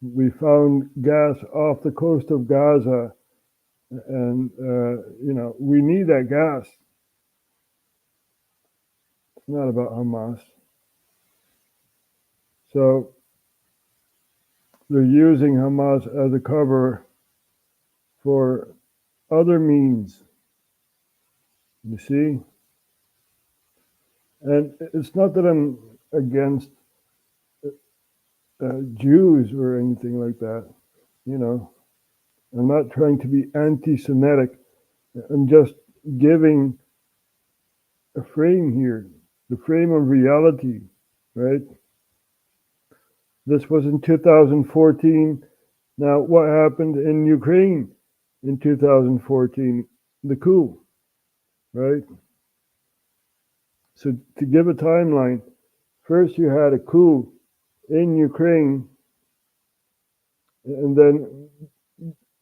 We found gas off the coast of Gaza, and you know, we need that gas. It's not about Hamas. So they're using Hamas as a cover for other means. You see? And it's not that I'm against Jews or anything like that. You know, I'm not trying to be anti-Semitic. I'm just giving a frame here, the frame of reality, right? This was in 2014. Now, what happened in Ukraine in 2014? The coup, right? So to give a timeline, first you had a coup in Ukraine, and then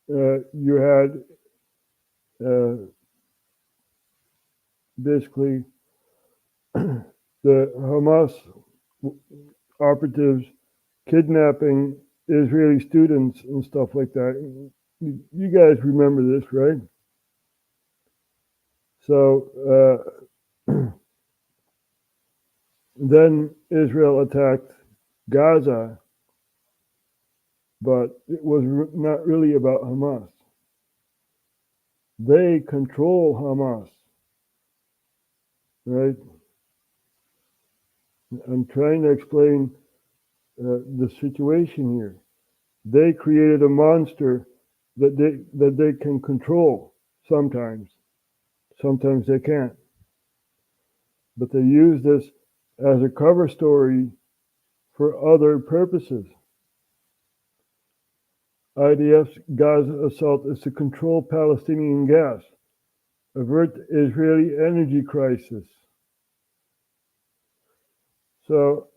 you had basically the Hamas operatives kidnapping Israeli students and stuff like that. You guys remember this, right? So then Israel attacked Gaza, but it was not really about Hamas. They control Hamas, right? I'm trying to explain the situation here. They created a monster that they can control sometimes. Sometimes they can't. But they use this as a cover story for other purposes. IDF's Gaza assault is to control Palestinian gas, avert the Israeli energy crisis. So,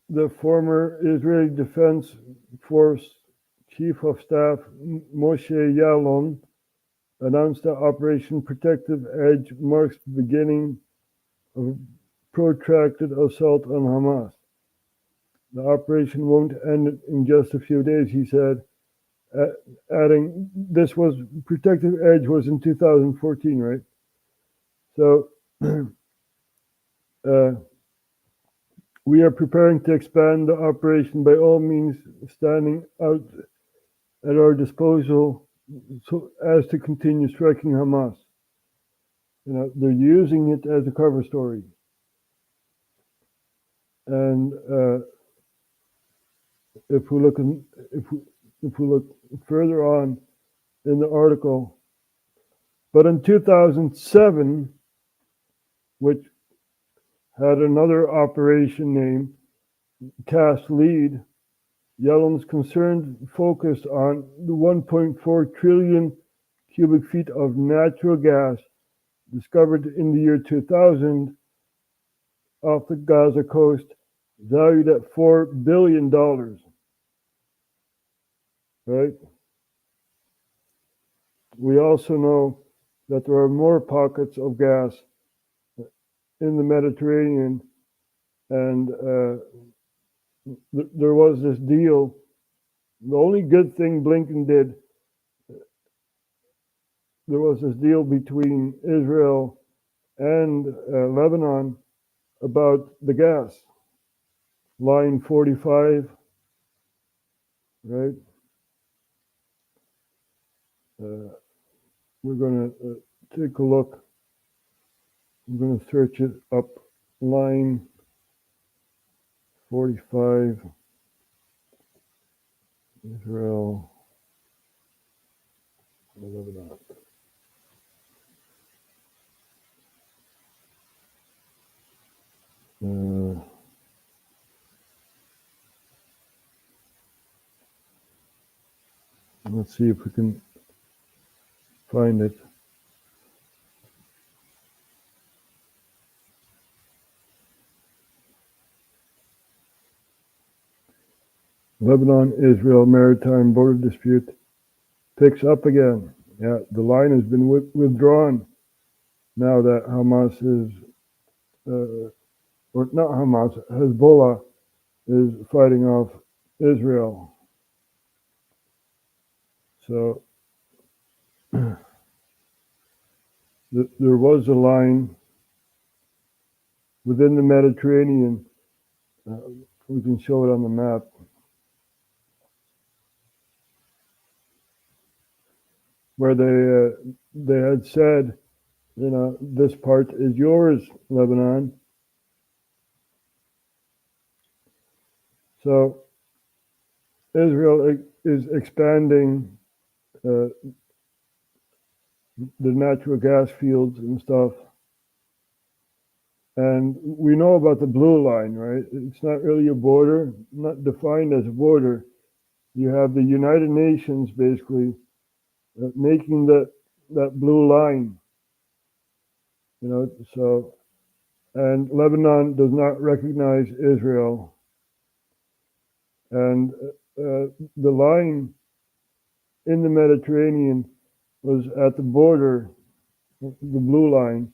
the former Israeli Defense Force Chief of Staff Moshe Yaalon announced that Operation Protective Edge marks the beginning of a protracted assault on Hamas. The operation won't end in just a few days, he said, adding, Protective Edge was in 2014, right? So, we are preparing to expand the operation by all means standing out at our disposal so as to continue striking Hamas. they're using it as a cover story. And if we look further on in the article, but in 2007, which had another operation name, Cast Lead, Yellen's concern focused on the 1.4 trillion cubic feet of natural gas discovered in the year 2000 off the Gaza coast, valued at $4 billion. Right? We also know that there are more pockets of gas in the Mediterranean, and there was this deal. The only good thing Blinken did, there was this deal between Israel and Lebanon about the gas, line 45, right? We're going to take a look. I'm going to search it up, line 45, Israel, Lebanon. Let's see if we can find it. Lebanon-Israel maritime border dispute picks up again. Yeah, the line has been withdrawn now that Hamas is, or not Hamas, Hezbollah is fighting off Israel. So there was a line within the Mediterranean. We can show it on the map. Where they had said, this part is yours, Lebanon. So Israel is expanding the natural gas fields and stuff. And we know about the blue line, right? It's not really a border, not defined as a border. You have the United Nations basically making that blue line, so, and Lebanon does not recognize Israel. And the line in the Mediterranean was at the border, the blue line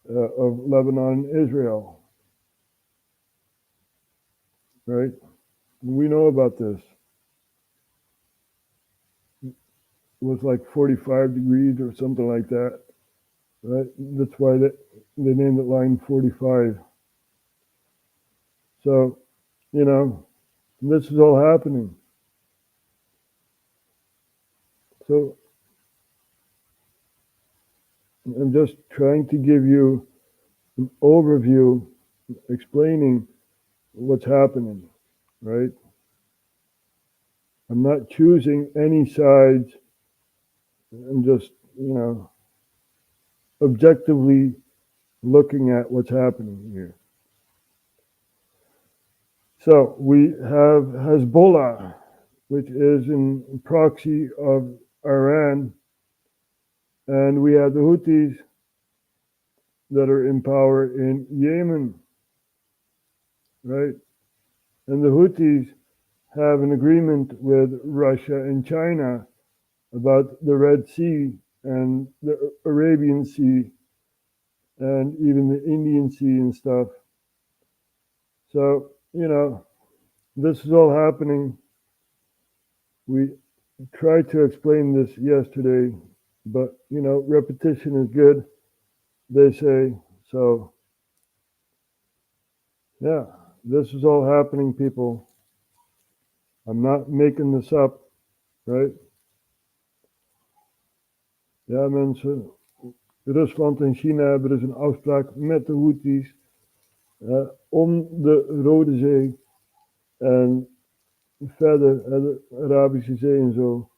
of Lebanon and Israel, right? We know about this. It was like 45 degrees or something like that, right? That's why they named it line 45. So, this is all happening. So I'm just trying to give you an overview, explaining what's happening, right? I'm not choosing any sides. I'm just, objectively looking at what's happening here. So we have Hezbollah, which is in proxy of Iran, and we have the Houthis that are in power in Yemen, right? And the Houthis have an agreement with Russia and China about the Red Sea and the Arabian Sea and even the Indian Sea and stuff. So, this is all happening. We tried to explain this yesterday, but, repetition is good, they say. So, yeah, this is all happening, people. I'm not making this up, right? Yeah, man, so Rusland en China hebben dus een afspraak met de Houthis om de Rode Zee en verder de Arabische Zee en zo.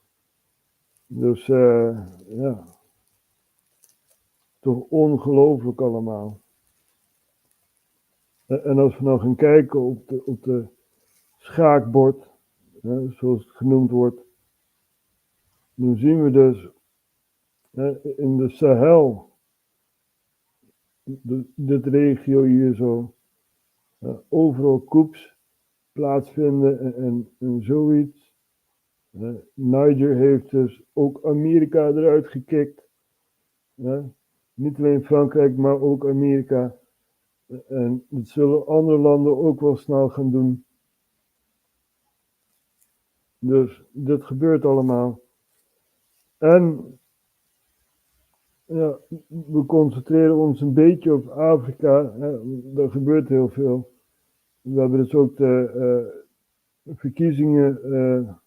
Dus ja, toch ongelooflijk allemaal. En als we nou gaan kijken op de schaakbord, zoals het genoemd wordt, dan zien we dus in de Sahel, dit regio hier zo, overal coups plaatsvinden en zoiets. Niger heeft dus ook Amerika eruit gekikt. Niet alleen Frankrijk, maar ook Amerika. En dat zullen andere landen ook wel snel gaan doen. Dus dit gebeurt allemaal. En ja, we concentreren ons een beetje op Afrika. Er gebeurt heel veel. We hebben dus ook de verkiezingen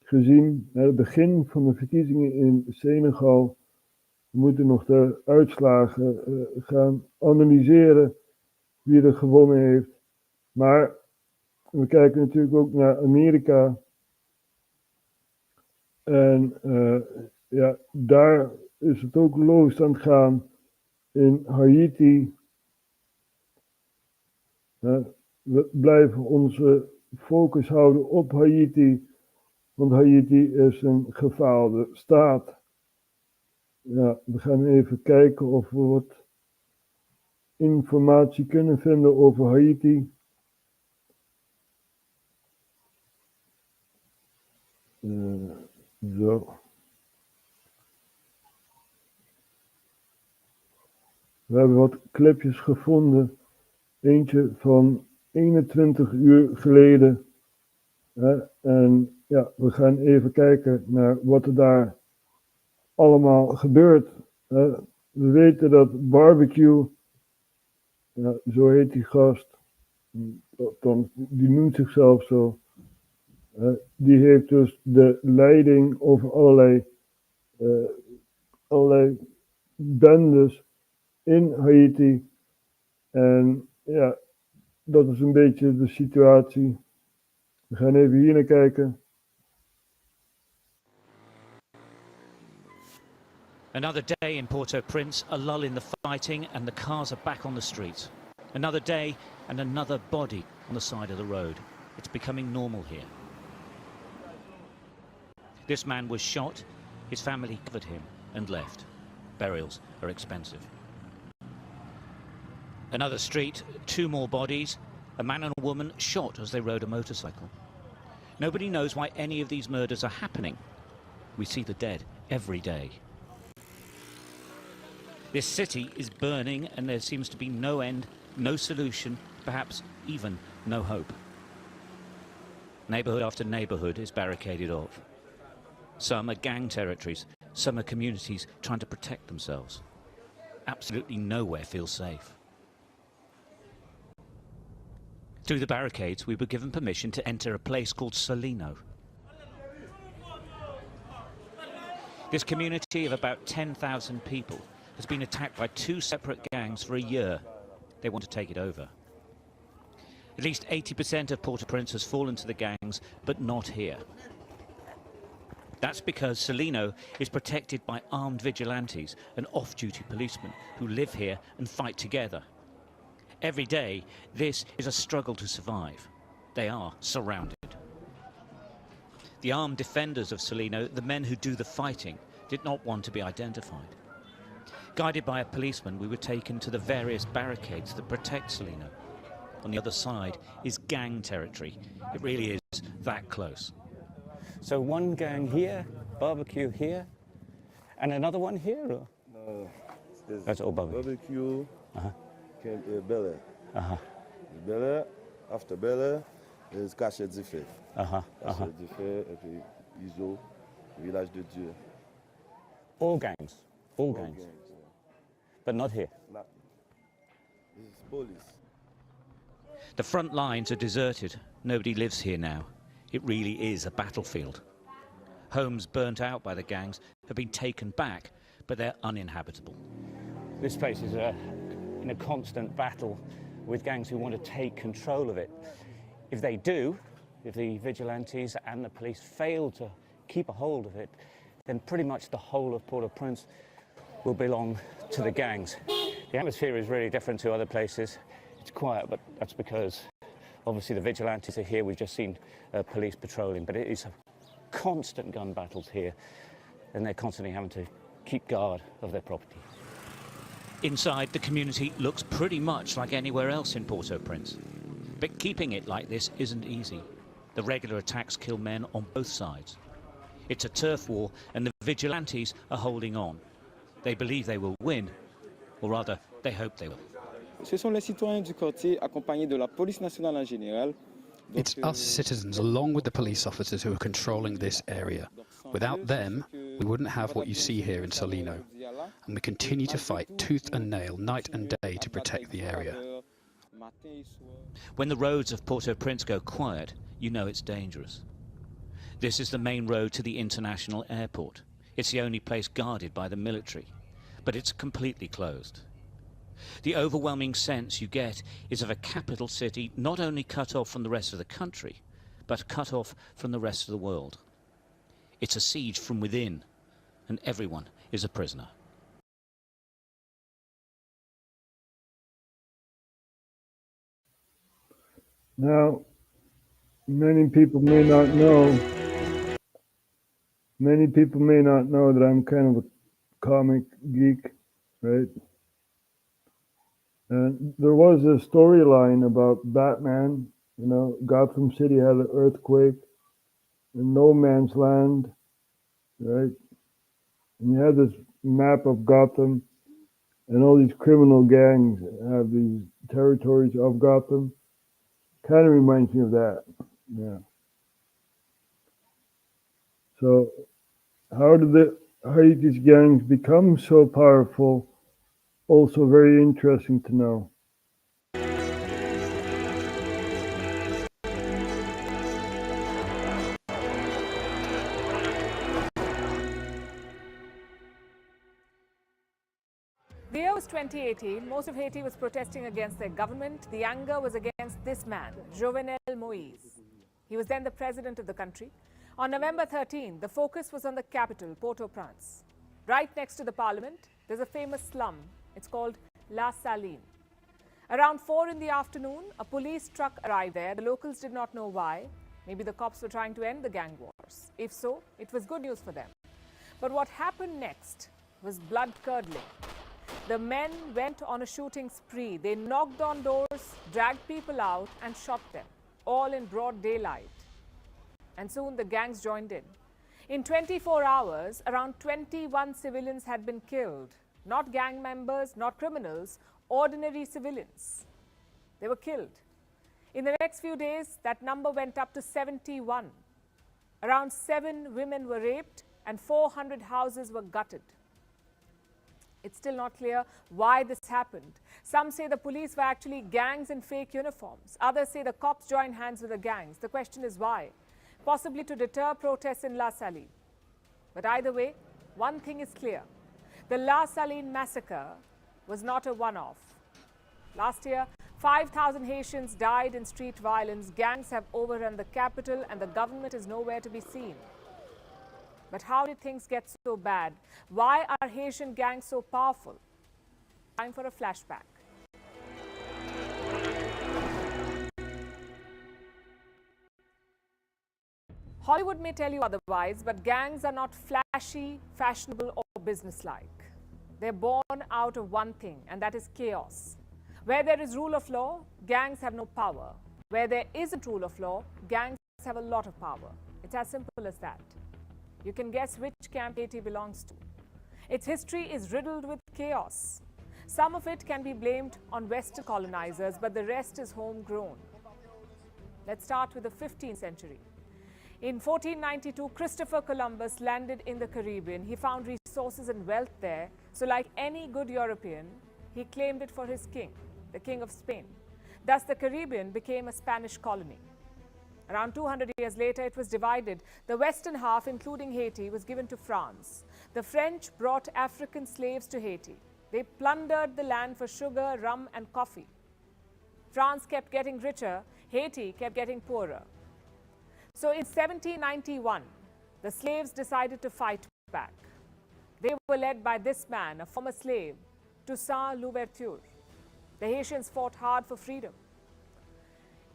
gezien. Het begin van de verkiezingen in Senegal. We moeten nog de uitslagen gaan analyseren wie er gewonnen heeft. Maar we kijken natuurlijk ook naar Amerika. En ja, daar is het ook los aan het gaan in Haiti. We blijven onze focus houden op Haiti, want Haiti is een gefaalde staat. Ja, we gaan even kijken of we wat informatie kunnen vinden over Haiti. Zo. We hebben wat clipjes gevonden. Eentje van 21 uur geleden. En ja, we gaan even kijken naar wat er daar allemaal gebeurt. We weten dat barbecue, ja, zo heet die gast, die noemt zichzelf zo. Die heeft dus de leiding over allerlei bendes in Haiti. En ja, dat is een beetje de situatie. We gaan even hier naar kijken. Another day in Port-au-Prince, a lull in the fighting and the cars are back on the streets. Another day and another body on the side of the road. It's becoming normal here. This man was shot, his family covered him and left. Burials are expensive. Another street, 2 more bodies, a man and a woman shot as they rode a motorcycle. Nobody knows why any of these murders are happening. We see the dead every day. This city is burning and there seems to be no end, no solution, perhaps even no hope. Neighbourhood after neighbourhood is barricaded off. Some are gang territories, some are communities trying to protect themselves. Absolutely nowhere feels safe. Through the barricades, we were given permission to enter a place called Salino. This community of about 10,000 people has been attacked by 2 separate gangs for a year. They want to take it over. At least 80% of Port-au-Prince has fallen to the gangs, but not here. That's because Salino is protected by armed vigilantes and off-duty policemen who live here and fight together. Every day, this is a struggle to survive. They are surrounded. The armed defenders of Salino, the men who do the fighting, did not want to be identified. Guided by a policeman, we were taken to the various barricades that protect Salino. On the other side is gang territory. It really is that close. So one gang here, barbecue here, and another one here? Or? No, that's all barbecue. Barbecue, Bel Air. Bel Air, after Bel Air, is Cachet d'Ifé. Cachet d'Ifé, et puis Iso, Village de Dieu. All gangs? All gangs. Yeah. But not here? Not. This is police. The front lines are deserted. Nobody lives here now. It really is a battlefield. Homes burnt out by the gangs have been taken back, but they're uninhabitable. This place is in a constant battle with gangs who want to take control of it. If they do, if the vigilantes and the police fail to keep a hold of it, then pretty much the whole of Port-au-Prince will belong to the gangs. The atmosphere is really different to other places. It's quiet, but that's because obviously the vigilantes are here. We've just seen police patrolling, but it is constant gun battles here, and they're constantly having to keep guard of their property. Inside, the community looks pretty much like anywhere else in Port-au-Prince. But keeping it like this isn't easy. The regular attacks kill men on both sides. It's a turf war, and the vigilantes are holding on. They believe they will win, or rather, they hope they will. Ce sont les citoyens du quartier accompagnés de la police nationale en général. It's us citizens, along with the police officers, who are controlling this area. Without them, we wouldn't have what you see here in Solino. And we continue to fight tooth and nail, night and day, to protect the area. When the roads of Port-au-Prince go quiet, you know it's dangerous. This is the main road to the international airport. It's the only place guarded by the military, but it's completely closed. The overwhelming sense you get is of a capital city not only cut off from the rest of the country, but cut off from the rest of the world. It's a siege from within, and everyone is a prisoner. Now, many people may not know that I'm kind of a comic geek, right? And there was a storyline about Batman, you know, Gotham City had an earthquake, and no man's land, right? And you had this map of Gotham, and all these criminal gangs have these territories of Gotham. Kind of reminds me of that, yeah. So, how did these gangs become so powerful? Also very interesting to know. The year was 2018. Most of Haiti was protesting against their government. The anger was against this man, Jovenel Moïse. He was then the president of the country. On November 13, the focus was on the capital, Port-au-Prince. Right next to the parliament, there's a famous slum. It's called La Saline. Around 4 in the afternoon, a police truck arrived there. The locals did not know why. Maybe the cops were trying to end the gang wars. If so, it was good news for them. But what happened next was blood-curdling. The men went on a shooting spree. They knocked on doors, dragged people out, and shot them, all in broad daylight. And soon the gangs joined in. In 24 hours, around 21 civilians had been killed. Not gang members, not criminals, ordinary civilians. They were killed. In the next few days, that number went up to 71. Around 7 women were raped and 400 houses were gutted. It's still not clear why this happened. Some say the police were actually gangs in fake uniforms. Others say the cops joined hands with the gangs. The question is why? Possibly to deter protests in La Saline. But either way, one thing is clear. The La Saline massacre was not a one-off. Last year, 5,000 Haitians died in street violence. Gangs have overrun the capital and the government is nowhere to be seen. But how did things get so bad? Why are Haitian gangs so powerful? Time for a flashback. Hollywood may tell you otherwise, but gangs are not flashy, fashionable, or businesslike. They're born out of one thing, and that is chaos. Where there is rule of law, gangs have no power. Where there isn't rule of law, gangs have a lot of power. It's as simple as that. You can guess which camp Haiti belongs to. Its history is riddled with chaos. Some of it can be blamed on Western colonizers, but the rest is homegrown. Let's start with the 15th century. In 1492, Christopher Columbus landed in the Caribbean. He found resources and wealth there. So like any good European, he claimed it for his king, the King of Spain. Thus, the Caribbean became a Spanish colony. Around 200 years later, it was divided. The western half, including Haiti, was given to France. The French brought African slaves to Haiti. They plundered the land for sugar, rum, and coffee. France kept getting richer, Haiti kept getting poorer. So in 1791, the slaves decided to fight back. They were led by this man, a former slave, Toussaint Louverture. The Haitians fought hard for freedom.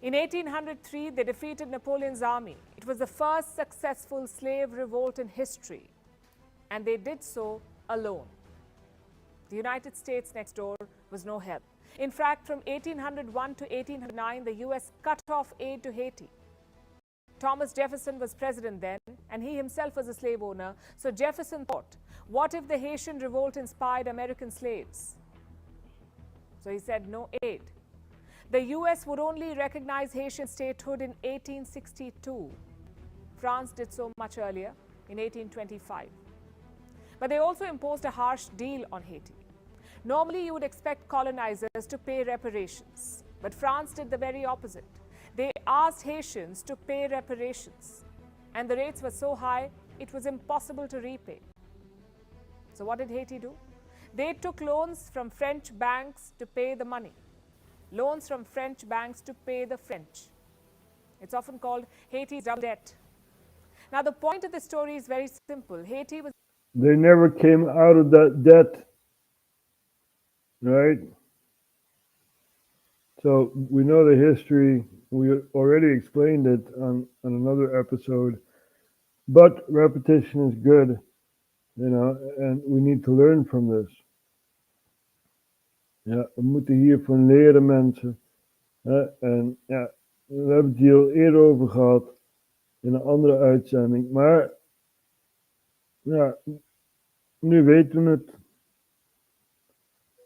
In 1803, they defeated Napoleon's army. It was the first successful slave revolt in history, and they did so alone. The United States next door was no help. In fact, from 1801 to 1809, the US cut off aid to Haiti. Thomas Jefferson was president then, and he himself was a slave owner. So Jefferson thought, what if the Haitian revolt inspired American slaves? So he said no aid. The US would only recognize Haitian statehood in 1862. France did so much earlier, in 1825. But they also imposed a harsh deal on Haiti. Normally, you would expect colonizers to pay reparations, but France did the very opposite. They asked Haitians to pay reparations, and the rates were so high, it was impossible to repay. So what did Haiti do? They took loans from French banks to pay the money. Loans from French banks to pay the French. It's often called Haiti's double debt. Now, the point of the story is very simple. Haiti was... They never came out of that debt, right? So we know the history. We already explained it on another episode. But repetition is good, you know, and we need to learn from this. Ja, we moeten hiervan leren, mensen. En ja, we hebben het hier al eerder over gehad in een andere uitzending. Maar ja, nu weten we het.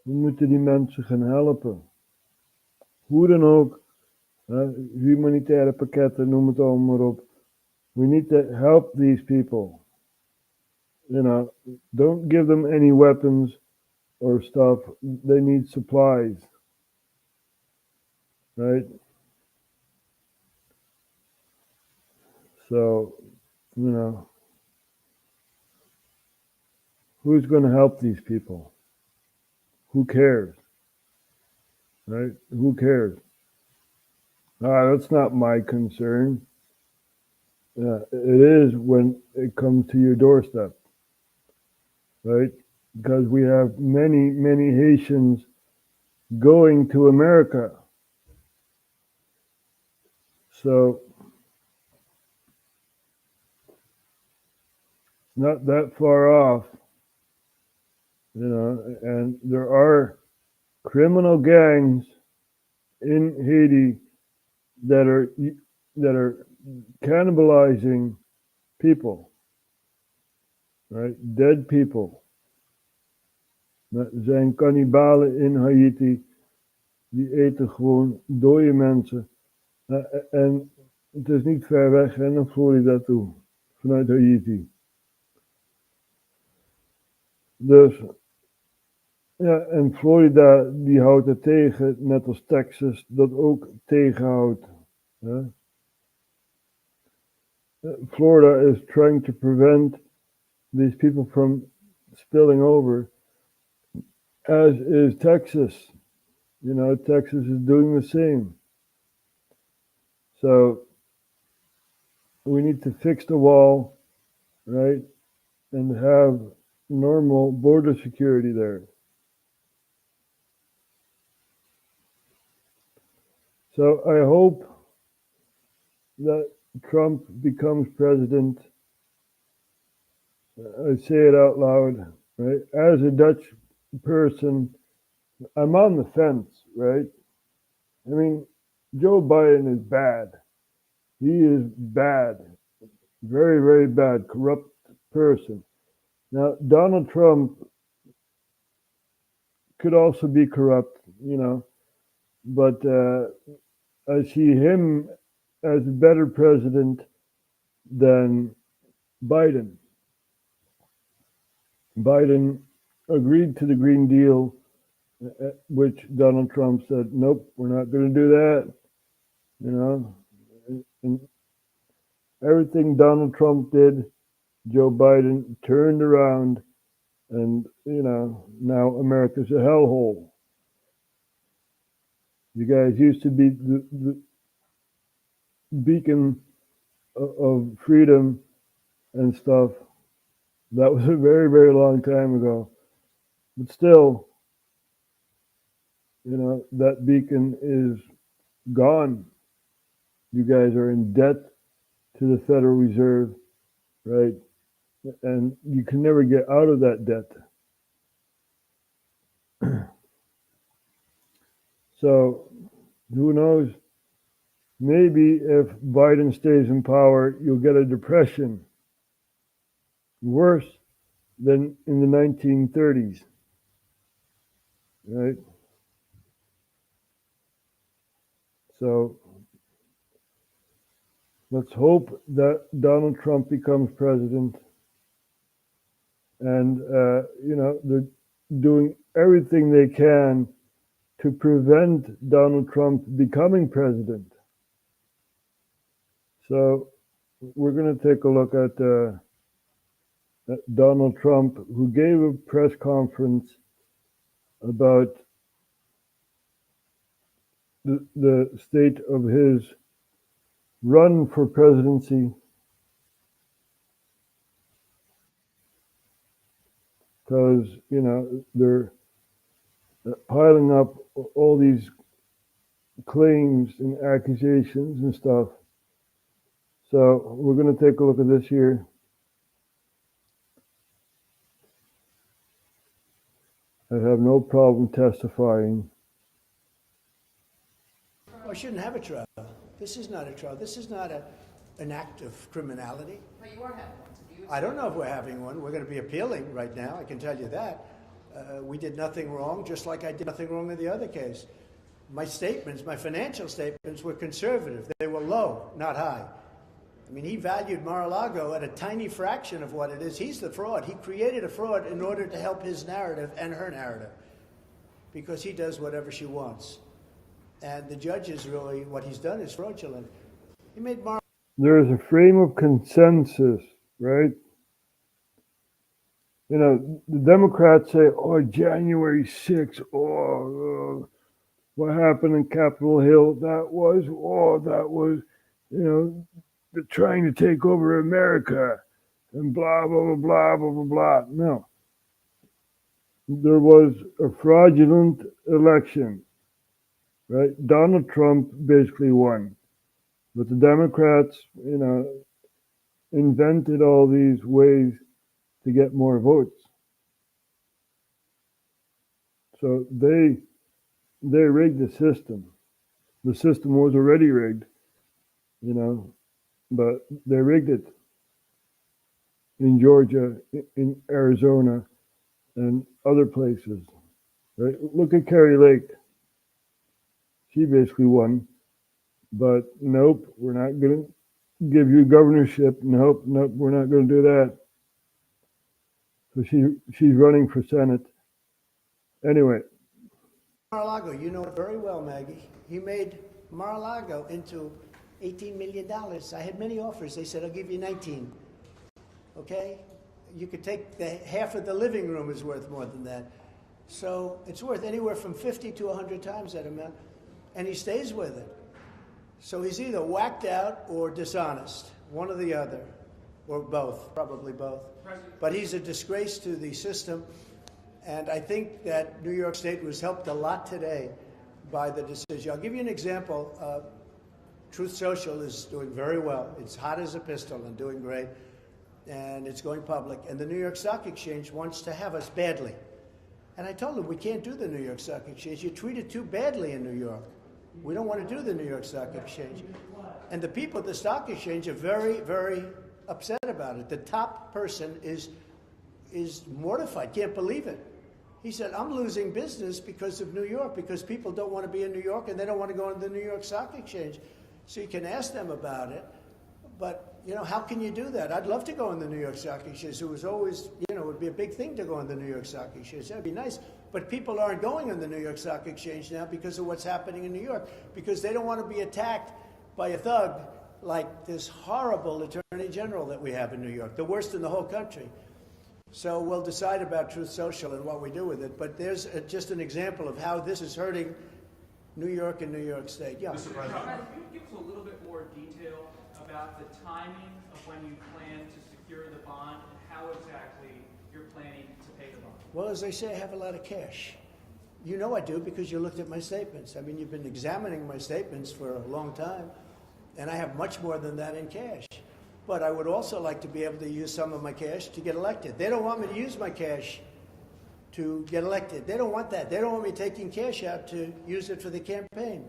We moeten die mensen gaan helpen. Hoe dan ook. Humanitaire pakketten, noem het allemaal maar op. We need to help these people. You know, don't give them any weapons or stuff. They need supplies. Right? So, you know, who's going to help these people? Who cares? Right? Who cares? That's not my concern. It is when it comes to your doorstep. Right? Because we have many, many Haitians going to America. So, not that far off, you know, and there are criminal gangs in Haiti that are cannibalizing people, right? Dead people. Er zijn kannibalen in Haiti, die eten gewoon dode mensen. En het is niet ver weg naar Florida toe, vanuit Haiti. Dus, ja, en Florida die houdt het tegen, net als Texas dat ook tegenhoudt. Hè? Florida is trying to prevent these people from spilling over, as is Texas. You know, Texas is doing the same. So we need to fix the wall, right? And have normal border security there. So I hope that Trump becomes president. I say it out loud, right? As a Dutch person, I'm on the fence, right? I mean, Joe Biden is bad. He is bad. Very, very bad, corrupt person. Now, Donald Trump could also be corrupt, you know, but I see him as a better president than Biden. Biden agreed to the Green Deal, which Donald Trump said, nope, we're not going to do that. You know, and everything Donald Trump did, Joe Biden turned around, and now America's a hellhole. You guys used to be the beacon of freedom and stuff. That was a very, very long time ago. But still, that beacon is gone. You guys are in debt to the Federal Reserve, right? And you can never get out of that debt. So, who knows? Maybe if Biden stays in power, you'll get a depression worse than in the 1930s, right? So, let's hope that Donald Trump becomes president. And, they're doing everything they can to prevent Donald Trump becoming president. So we're going to take a look at Donald Trump, who gave a press conference about the state of his run for presidency. Because, they're piling up all these claims and accusations and stuff. So we're going to take a look at this here. I have no problem testifying. Well, I shouldn't have a trial. This is not a trial. This is not an act of criminality. But you are having one. I don't know if we're having one. We're going to be appealing right now. I can tell you that. We did nothing wrong, just like I did nothing wrong in the other case. My statements, my financial statements, were conservative. They were low, not high. I mean, he valued Mar-a-Lago at a tiny fraction of what it is. He's the fraud. He created a fraud in order to help his narrative and her narrative, because he does whatever she wants. And the judge is really, what he's done is fraudulent. He made There is a frame of consensus, right? The Democrats say, oh, January 6th, what happened in Capitol Hill, that was, they're trying to take over America, and blah, blah, blah, blah, blah, blah, blah. No. There was a fraudulent election, right? Donald Trump basically won. But the Democrats, invented all these ways to get more votes. So they rigged the system. The system was already rigged, but they rigged it in Georgia, in Arizona, and other places. Right? Look at Carrie Lake. She basically won. But nope, we're not going to give you governorship. Nope, we're not going to do that. So she's running for Senate. Anyway. Mar-a-Lago, you know it very well, Maggie. He made Mar-a-Lago into $18 million. I had many offers. They said, I'll give you 19. Okay? You could take half of the living room is worth more than that. So it's worth anywhere from 50 to 100 times that amount. And he stays with it. So he's either whacked out or dishonest, one or the other, or both, probably both. But he's a disgrace to the system, and I think that New York State was helped a lot today by the decision. I'll give you an example. Truth Social is doing very well. It's hot as a pistol and doing great, and it's going public. And the New York Stock Exchange wants to have us badly. And I told them, we can't do the New York Stock Exchange. You're treated too badly in New York. We don't want to do the New York Stock Exchange. And the people at the Stock Exchange are very, very upset about it. The top person is mortified, can't believe it. He said, I'm losing business because of New York, because people don't want to be in New York and they don't want to go on the New York Stock Exchange. So you can ask them about it. But, how can you do that? I'd love to go on the New York Stock Exchange. It was always, it would be a big thing to go on the New York Stock Exchange. That'd be nice. But people aren't going on the New York Stock Exchange now because of what's happening in New York, because they don't want to be attacked by a thug like this horrible attorney general that we have in New York, the worst in the whole country. So we'll decide about Truth Social and what we do with it. But there's just an example of how this is hurting New York and New York State. Yeah. Mr. President, can you give us a little bit more detail about the timing of when you plan to secure the bond and how exactly you're planning to pay the bond? Well, as I say, I have a lot of cash. You know I do because you looked at my statements. I mean, you've been examining my statements for a long time, and I have much more than that in cash. But I would also like to be able to use some of my cash to get elected. They don't want me to use my cash to get elected. They don't want that. They don't want me taking cash out to use it for the campaign.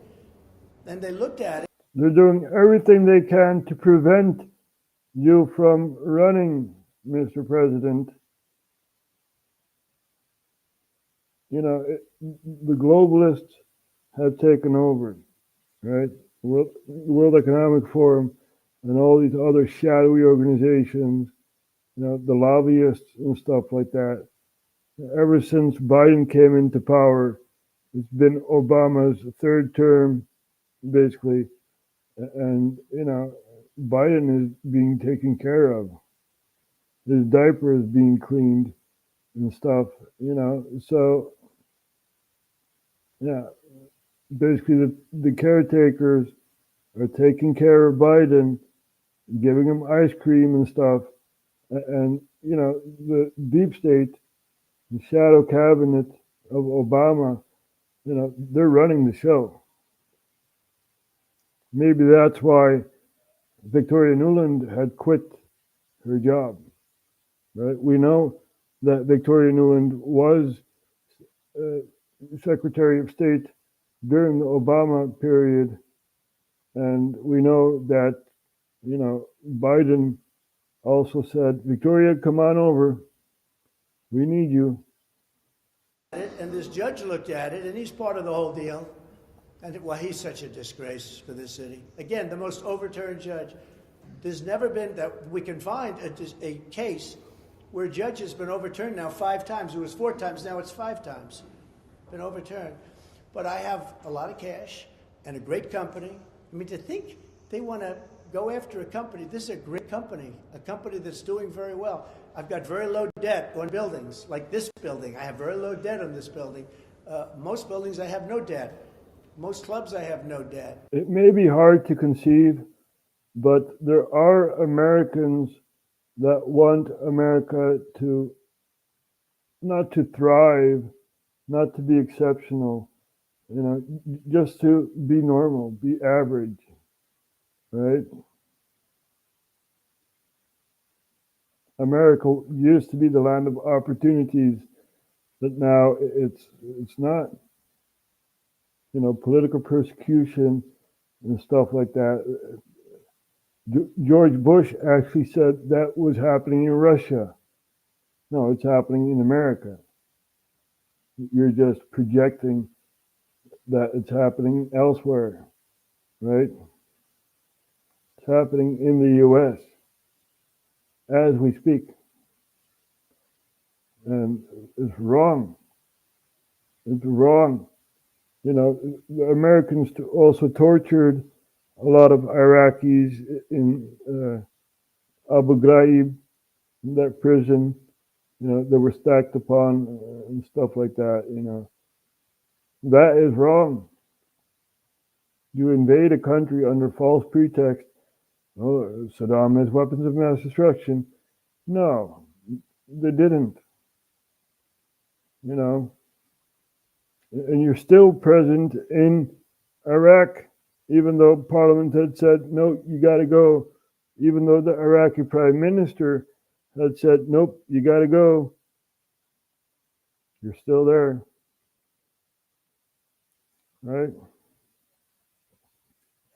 And they looked at it. They're doing everything they can to prevent you from running, Mr. President. You know, the globalists have taken over, right? World Economic Forum and all these other shadowy organizations, you know, the lobbyists and stuff like that. Ever since Biden came into power, it's been Obama's third term, basically. And, you know, Biden is being taken care of. His diaper is being cleaned and stuff, you know. So, yeah, basically the caretakers are taking care of Biden, giving him ice cream and stuff. And, you know, the deep state, the shadow cabinet of Obama, you know, they're running the show. Maybe that's why Victoria Nuland had quit her job, right? We know that Victoria Nuland was Secretary of State during the Obama period, and we know that, you know, Biden also said, Victoria, come on over. We need you. And this judge looked at it, and he's part of the whole deal. And, well, he's such a disgrace for this city. Again, the most overturned judge. There's never been, that we can find, a case where a judge has been overturned now 5 times. It was 4 times, now it's 5 times. Been overturned. But I have a lot of cash and a great company. I mean, to think they want to go after a company, this is a great company, a company that's doing very well. I've got very low debt on buildings, like this building. I have very low debt on this building. Most buildings I have no debt. Most clubs I have no debt. It may be hard to conceive, but there are Americans that want America to not to thrive, not to be exceptional, you know, just to be normal, be average, right? America used to be the land of opportunities, but now it's not. You know, political persecution and stuff like that. George Bush actually said that was happening in Russia. No, it's happening in America. You're just projecting that it's happening elsewhere, right? It's happening in the U.S. as we speak. And it's wrong. It's wrong. You know, the Americans also tortured a lot of Iraqis in Abu Ghraib, that prison. You know, they were stacked upon and stuff like that, you know. That is wrong. You invade a country under false pretext. Oh, Saddam has weapons of mass destruction. No, they didn't. You know. And you're still present in Iraq, even though Parliament had said, no, you got to go. Even though the Iraqi Prime Minister had said, nope, you got to go. You're still there. Right?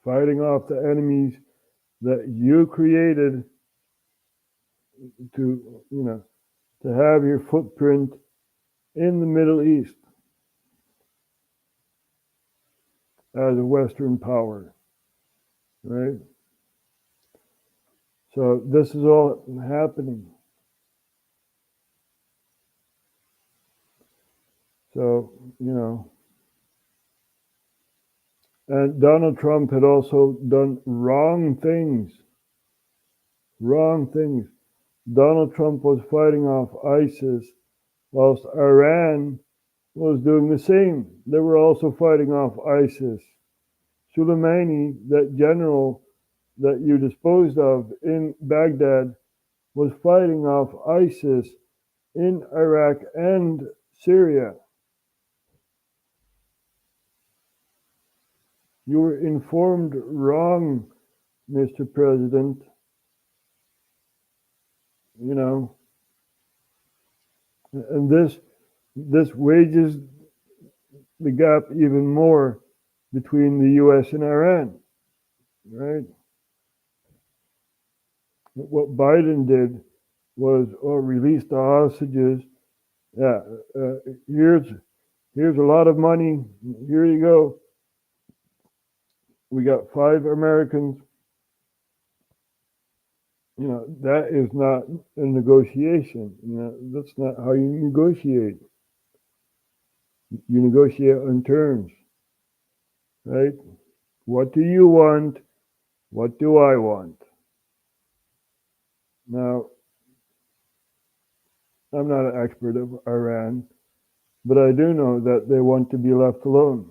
Fighting off the enemies that you created to, you know, to have your footprint in the Middle East. As a Western power, right? So this is all happening. So, you know, And Donald Trump had also done wrong things. Wrong things. Donald Trump was fighting off ISIS, whilst Iran was doing the same. They were also fighting off ISIS. Soleimani, that general that you disposed of in Baghdad, was fighting off ISIS in Iraq and Syria. You were informed wrong, Mr. President. You know, and this wages the gap even more between the US and Iran, right? What Biden did was release the hostages. Yeah, here's a lot of money. Here you go. We got 5 Americans. You know, that is not a negotiation. You know, that's not how you negotiate. You negotiate on terms, right? What do you want? What do I want? Now, I'm not an expert of Iran, but I do know that they want to be left alone,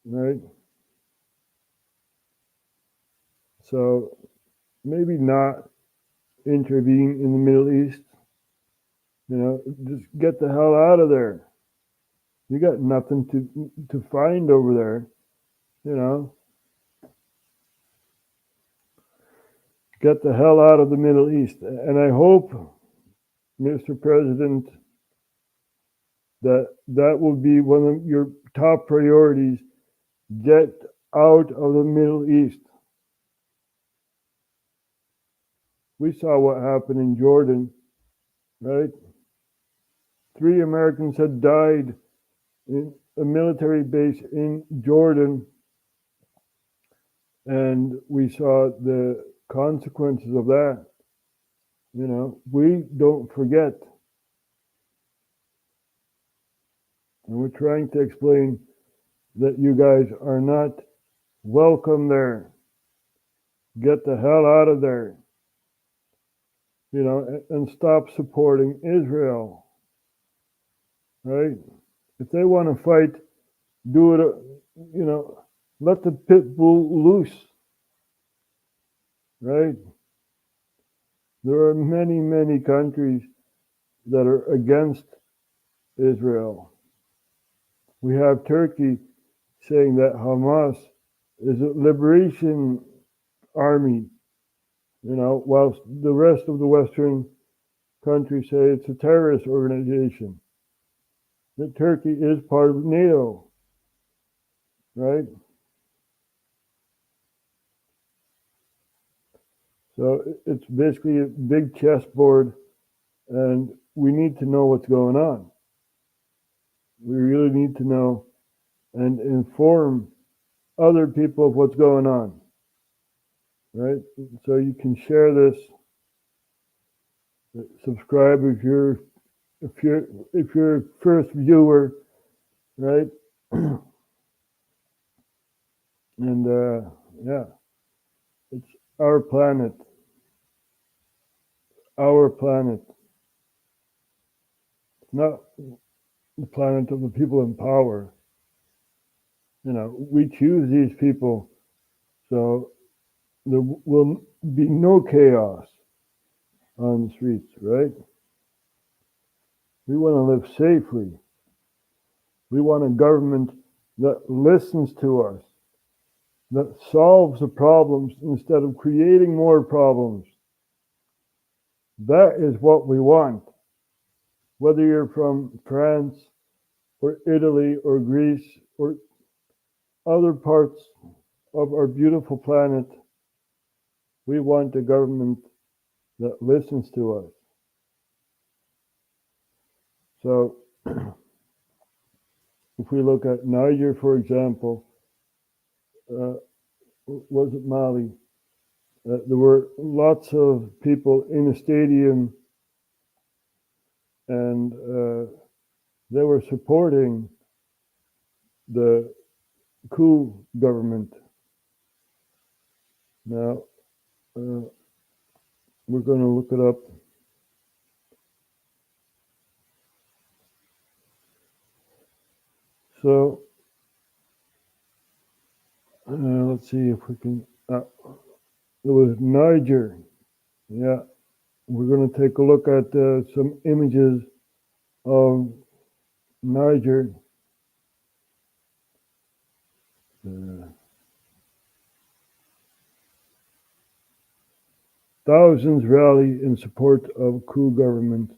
right? So maybe not intervene in the Middle East. You know, just get the hell out of there. You got nothing to find over there, you know. Get the hell out of the Middle East. And I hope, Mr. President, that will be one of your top priorities. Get out of the Middle East. We saw what happened in Jordan, right? 3 Americans had died in a military base in Jordan, and we saw the consequences of that. You know, we don't forget. And we're trying to explain that you guys are not welcome there. Get the hell out of there. You know, and stop supporting Israel. Right? If they want to fight, do it, you know, let the pit bull loose. Right? There are many, many countries that are against Israel. We have Turkey saying that Hamas is a liberation army, you know, whilst the rest of the Western countries say it's a terrorist organization. That Turkey is part of NATO, right? So it's basically a big chessboard, and we need to know what's going on. We really need to know and inform other people of what's going on, right? So you can share this, subscribe if you're a first viewer, right? And yeah, it's our planet. Our planet. Not the planet of the people in power. You know, we choose these people, so there will be no chaos on the streets, right? We want to live safely. We want a government that listens to us, that solves the problems instead of creating more problems. That is what we want. Whether you're from France or Italy or Greece or other parts of our beautiful planet, we want a government that listens to us. So, if we look at Niger, for example, was it Mali? There were lots of people in a stadium, and they were supporting the coup government. Now, we're going to look it up. So, let's see if we can. It was Niger. Yeah, we're going to take a look at some images of Niger. Thousands rally in support of coup government.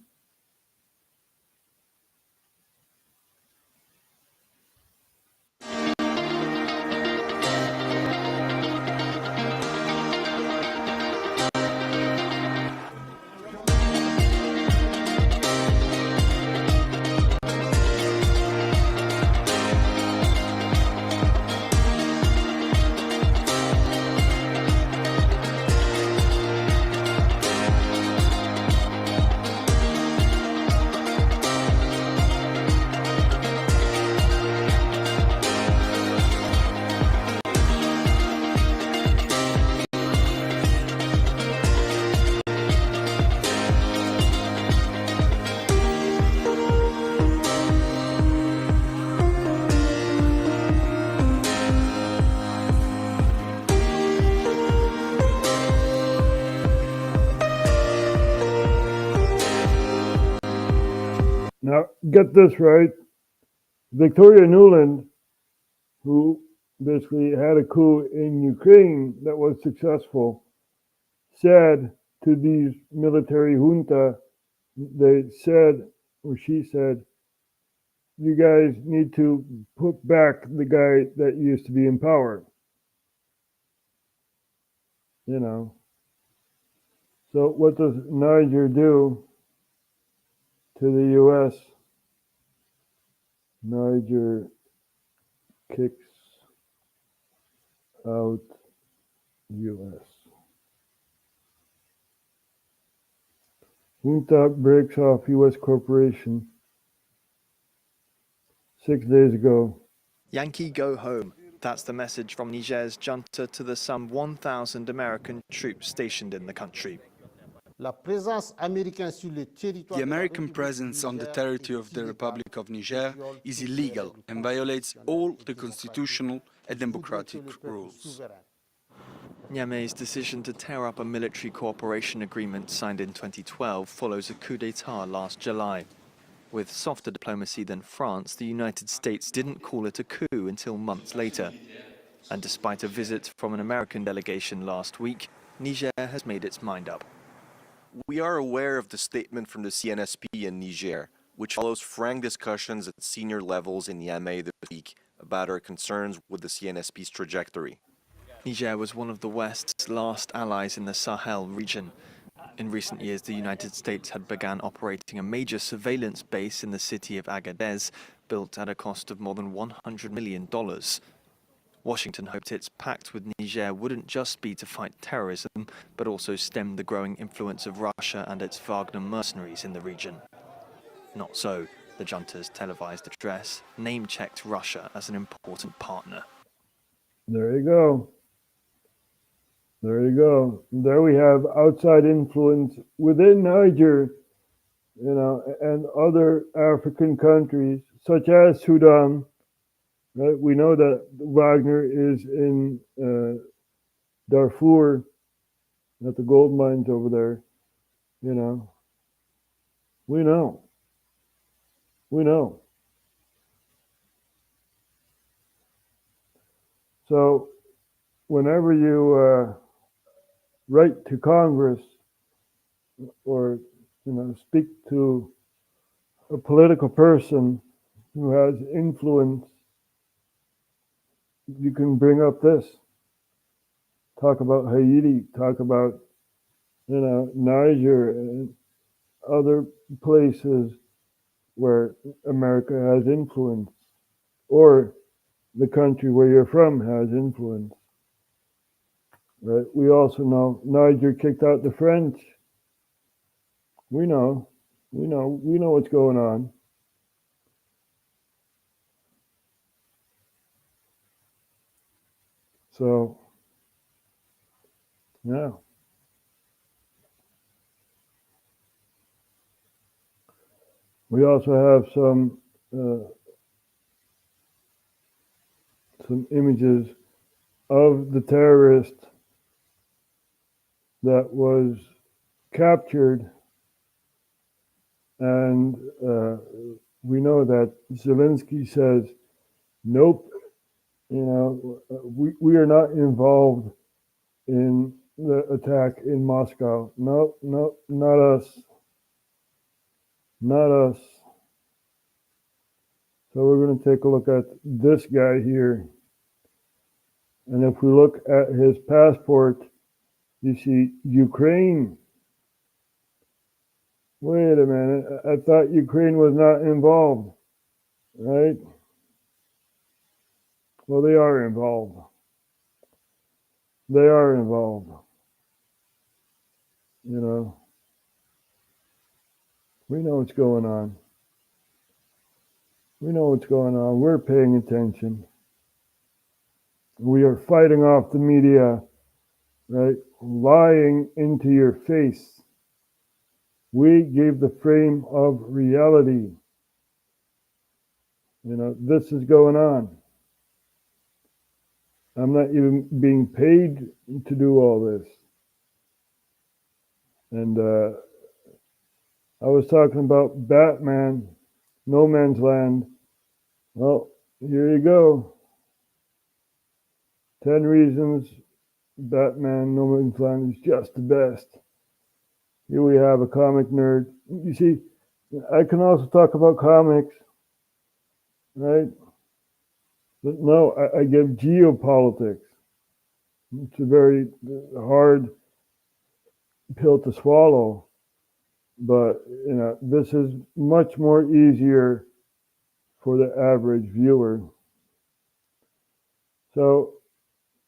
Now, get this right. Victoria Nuland, who basically had a coup in Ukraine that was successful, said to these military junta, they said, or she said, you guys need to put back the guy that used to be in power. You know. So what does Niger do to the U.S.? Niger kicks out U.S. Junta breaks off U.S. corporation 6 days ago. Yankee go home. That's the message from Niger's junta to the some 1,000 American troops stationed in the country. The American presence on the territory of the Republic of Niger is illegal and violates all the constitutional and democratic rules. Niamey's decision to tear up a military cooperation agreement signed in 2012 follows a coup d'etat last July. With softer diplomacy than France, the United States didn't call it a coup until months later. And despite a visit from an American delegation last week, Niger has made its mind up. We are aware of the statement from the CNSP in Niger, which follows frank discussions at senior levels in Niamey this week about our concerns with the CNSP's trajectory. Niger was one of the West's last allies in the Sahel region. In recent years, the United States had begun operating a major surveillance base in the city of Agadez, built at a cost of more than $100 million. Washington hoped its pact with Niger wouldn't just be to fight terrorism, but also stem the growing influence of Russia and its Wagner mercenaries in the region. Not so. The junta's televised address name-checked Russia as an important partner. There you go. There you go. There we have outside influence within Niger, you know, and other African countries, such as Sudan. Right? We know that Wagner is in Darfur, at the gold mines over there. You know, we know. We know. So, whenever you write to Congress or, you know, speak to a political person who has influence, you can bring up this. Talk about Haiti, talk about, you know, Niger and other places where America has influence, or the country where you're from has influence. Right? We also know Niger kicked out the French. We know what's going on. So, yeah. We also have some images of the terrorist that was captured, and we know that Zelensky says, nope, we are not involved in the attack in Moscow. No, not us. Not us. So we're going to take a look at this guy here. And if we look at his passport, you see Ukraine. Wait a minute. I thought Ukraine was not involved, right? Well, they are involved. They are involved. We know what's going on. We know what's going on. We're paying attention. We are fighting off the media, right? Lying into your face. We gave the frame of reality. This is going on. I'm not even being paid to do all this. And I was talking about Batman, No Man's Land. Well, here you go. 10 reasons Batman, No Man's Land is just the best. Here we have a comic nerd. You see, I can also talk about comics, right? But no, I give geopolitics. It's a very hard pill to swallow, but this is much more easier for the average viewer. So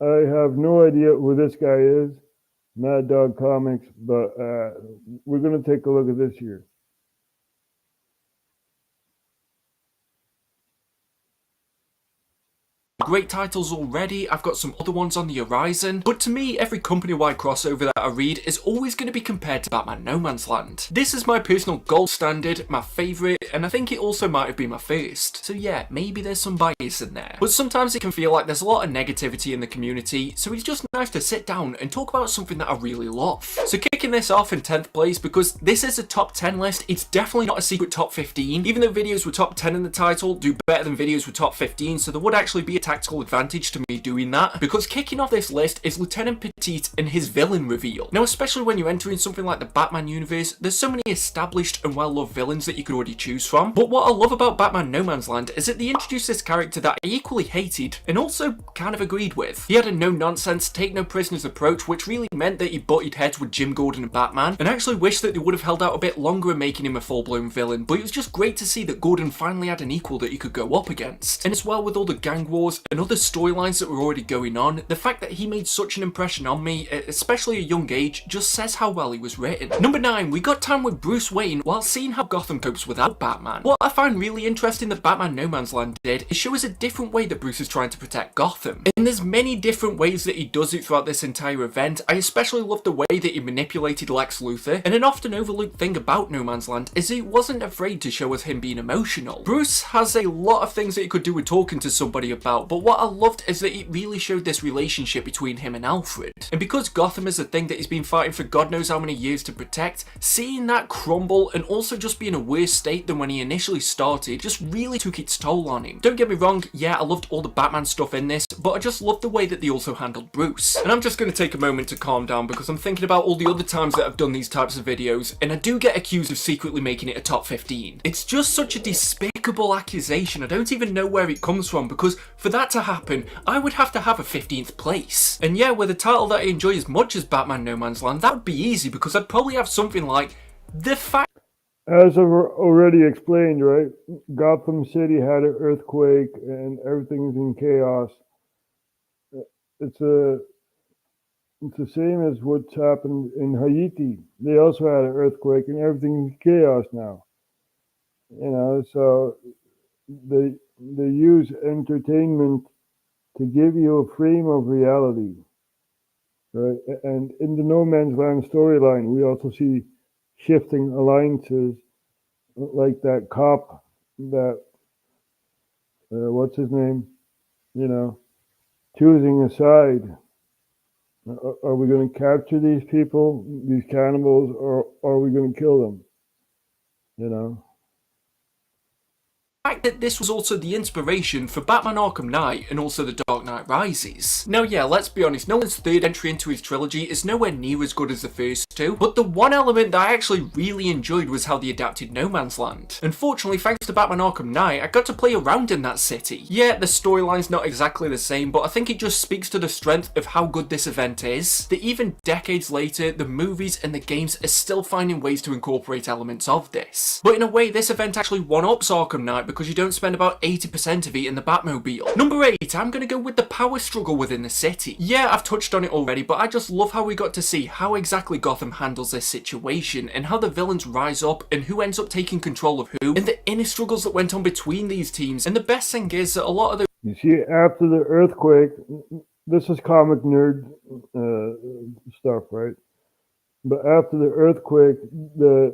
I have no idea who this guy is, Mad Dog Comics, but we're going to take a look at this here. Great titles already, I've got some other ones on the horizon, but to me, every company-wide crossover that I read is always going to be compared to Batman No Man's Land. This is my personal gold standard, my favourite, and I think it also might have been my first. So yeah, maybe there's some bias in there. But sometimes it can feel like there's a lot of negativity in the community, so it's just nice to sit down and talk about something that I really love. So kicking this off in 10th place, because this is a top 10 list, it's definitely not a secret top 15, even though videos with top 10 in the title do better than videos with top 15, so there would actually be a tactical advantage to me doing that, because kicking off this list is Lieutenant Petite and his villain reveal. Now, especially when you enter in something like the Batman universe, there's so many established and well-loved villains that you could already choose from, but what I love about Batman No Man's Land is that they introduced this character that I equally hated and also kind of agreed with. He had a no-nonsense, take-no-prisoners approach, which really meant that he butted heads with Jim Gordon and Batman, and I actually wish that they would have held out a bit longer in making him a full-blown villain, but it was just great to see that Gordon finally had an equal that he could go up against. And as well, with all the gang wars and other storylines that were already going on, the fact that he made such an impression on me, especially at a young age, just says how well he was written. Number 9, we got time with Bruce Wayne while seeing how Gotham copes without Batman. What I find really interesting that Batman No Man's Land did is show us a different way that Bruce is trying to protect Gotham. And there's many different ways that he does it throughout this entire event. I especially love the way that he manipulated Lex Luthor, and an often overlooked thing about No Man's Land is he wasn't afraid to show us him being emotional. Bruce has a lot of things that he could do with talking to somebody about, but what I loved is that it really showed this relationship between him and Alfred. And because Gotham is a thing that he's been fighting for God knows how many years to protect, seeing that crumble and also just be in a worse state than when he initially started just really took its toll on him. Don't get me wrong, yeah, I loved all the Batman stuff in this, but I just loved the way that they also handled Bruce. And I'm just going to take a moment to calm down because I'm thinking about all the other times that I've done these types of videos, and I do get accused of secretly making it a top 15. It's just such a despicable accusation. I don't even know where it comes from, because for that to happen, I would have to have a 15th place. And yeah, with a title that I enjoy as much as Batman No Man's Land, that would be easy, because I'd probably have something like the fact. As I've already explained, right, Gotham City had an earthquake and everything's in chaos. It's the same as what's happened in Haiti. They also had an earthquake and everything's in chaos now. So they use entertainment to give you a frame of reality, right? And in the no man's land storyline, we also see shifting alliances, like that cop, that what's his name, you know, choosing a side. Are we going to capture these people, these cannibals, or are we going to kill them? You know. The fact that this was also the inspiration for Batman Arkham Knight and also The Dark Knight Rises. Now yeah, let's be honest, Nolan's third entry into his trilogy is nowhere near as good as the first two, but the one element that I actually really enjoyed was how they adapted No Man's Land. Unfortunately, thanks to Batman Arkham Knight, I got to play around in that city. Yeah, the storyline's not exactly the same, but I think it just speaks to the strength of how good this event is, that even decades later, the movies and the games are still finding ways to incorporate elements of this. But in a way, this event actually one-ups Arkham Knight because you don't spend about 80% of it in the Batmobile. Number 8, I'm gonna go with the power struggle within the city. Yeah, I've touched on it already, but I just love how we got to see how exactly Gotham handles this situation, and how the villains rise up, and who ends up taking control of who, and the inner struggles that went on between these teams. And the best thing is that a lot of the... You see, after the earthquake, this is comic nerd stuff, right? But after the earthquake, the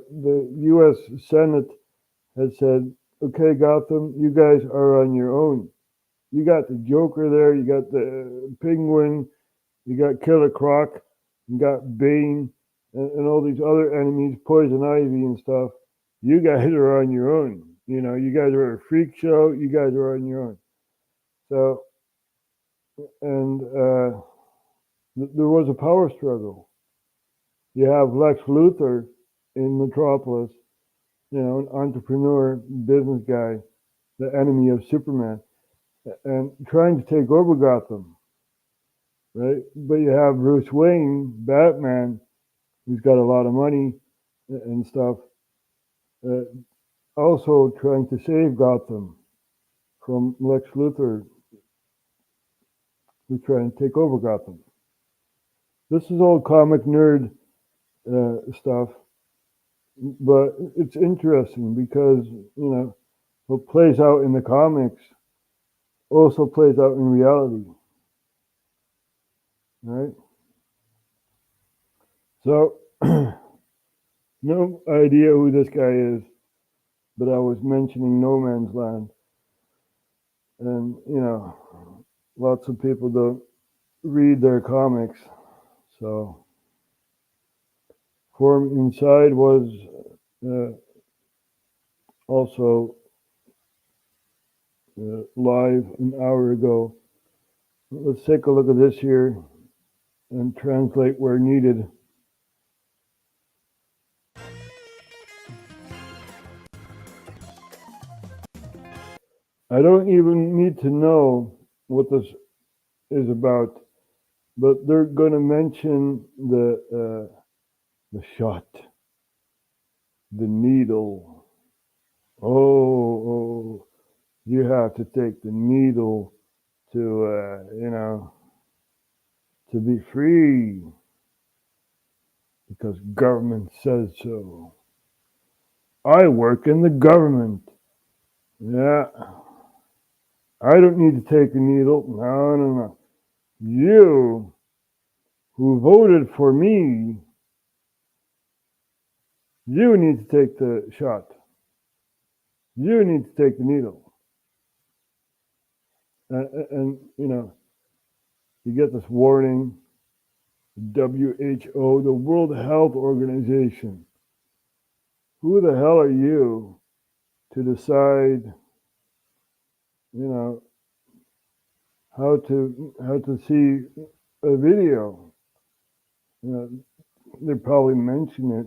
U.S. Senate had said, okay, Gotham, you guys are on your own. You got the Joker there, you got the Penguin, you got Killer Croc, you got Bane, and all these other enemies, Poison Ivy and stuff. You guys are on your own. You know, you guys are a freak show, you guys are on your own. So, and there was a power struggle. You have Lex Luthor in Metropolis, you know, an entrepreneur, business guy, the enemy of Superman, and trying to take over Gotham, right? But you have Bruce Wayne, Batman, who's got a lot of money and stuff, also trying to save Gotham from Lex Luthor, who's trying to take over Gotham. This is all comic nerd stuff. But it's interesting because, you know, what plays out in the comics also plays out in reality, right? So, no idea who this guy is, but I was mentioning No Man's Land. And, you know, lots of people don't read their comics, so... Form Inside was also live an hour ago. Let's take a look at this here and translate where needed. I don't even need to know what this is about, but they're going to mention the shot, the needle. Oh, you have to take the needle to, you know, to be free because government says so. I work in the government. Yeah. I don't need to take a needle. No. You, who voted for me, you need to take the shot. You need to take the needle. And you know, you get this warning, WHO, the World Health Organization. Who the hell are you to decide, you know, how to see a video? You know, they probably mention it,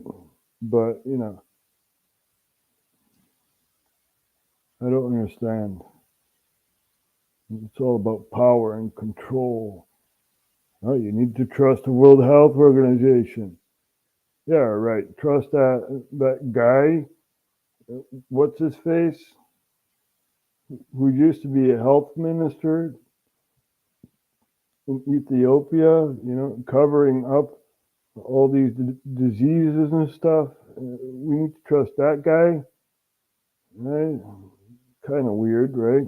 but, you know, I don't understand. It's all about power and control. Oh, you need to trust the World Health Organization. Yeah, right. Trust that guy. What's his face? Who used to be a health minister in Ethiopia, you know, covering up all these diseases and stuff. We need to trust that guy, right? Kind of weird, right?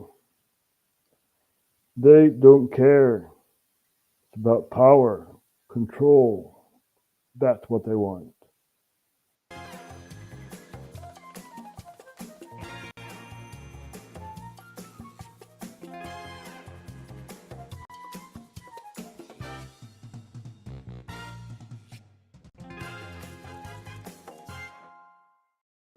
They don't care. It's about power, control. That's what they want.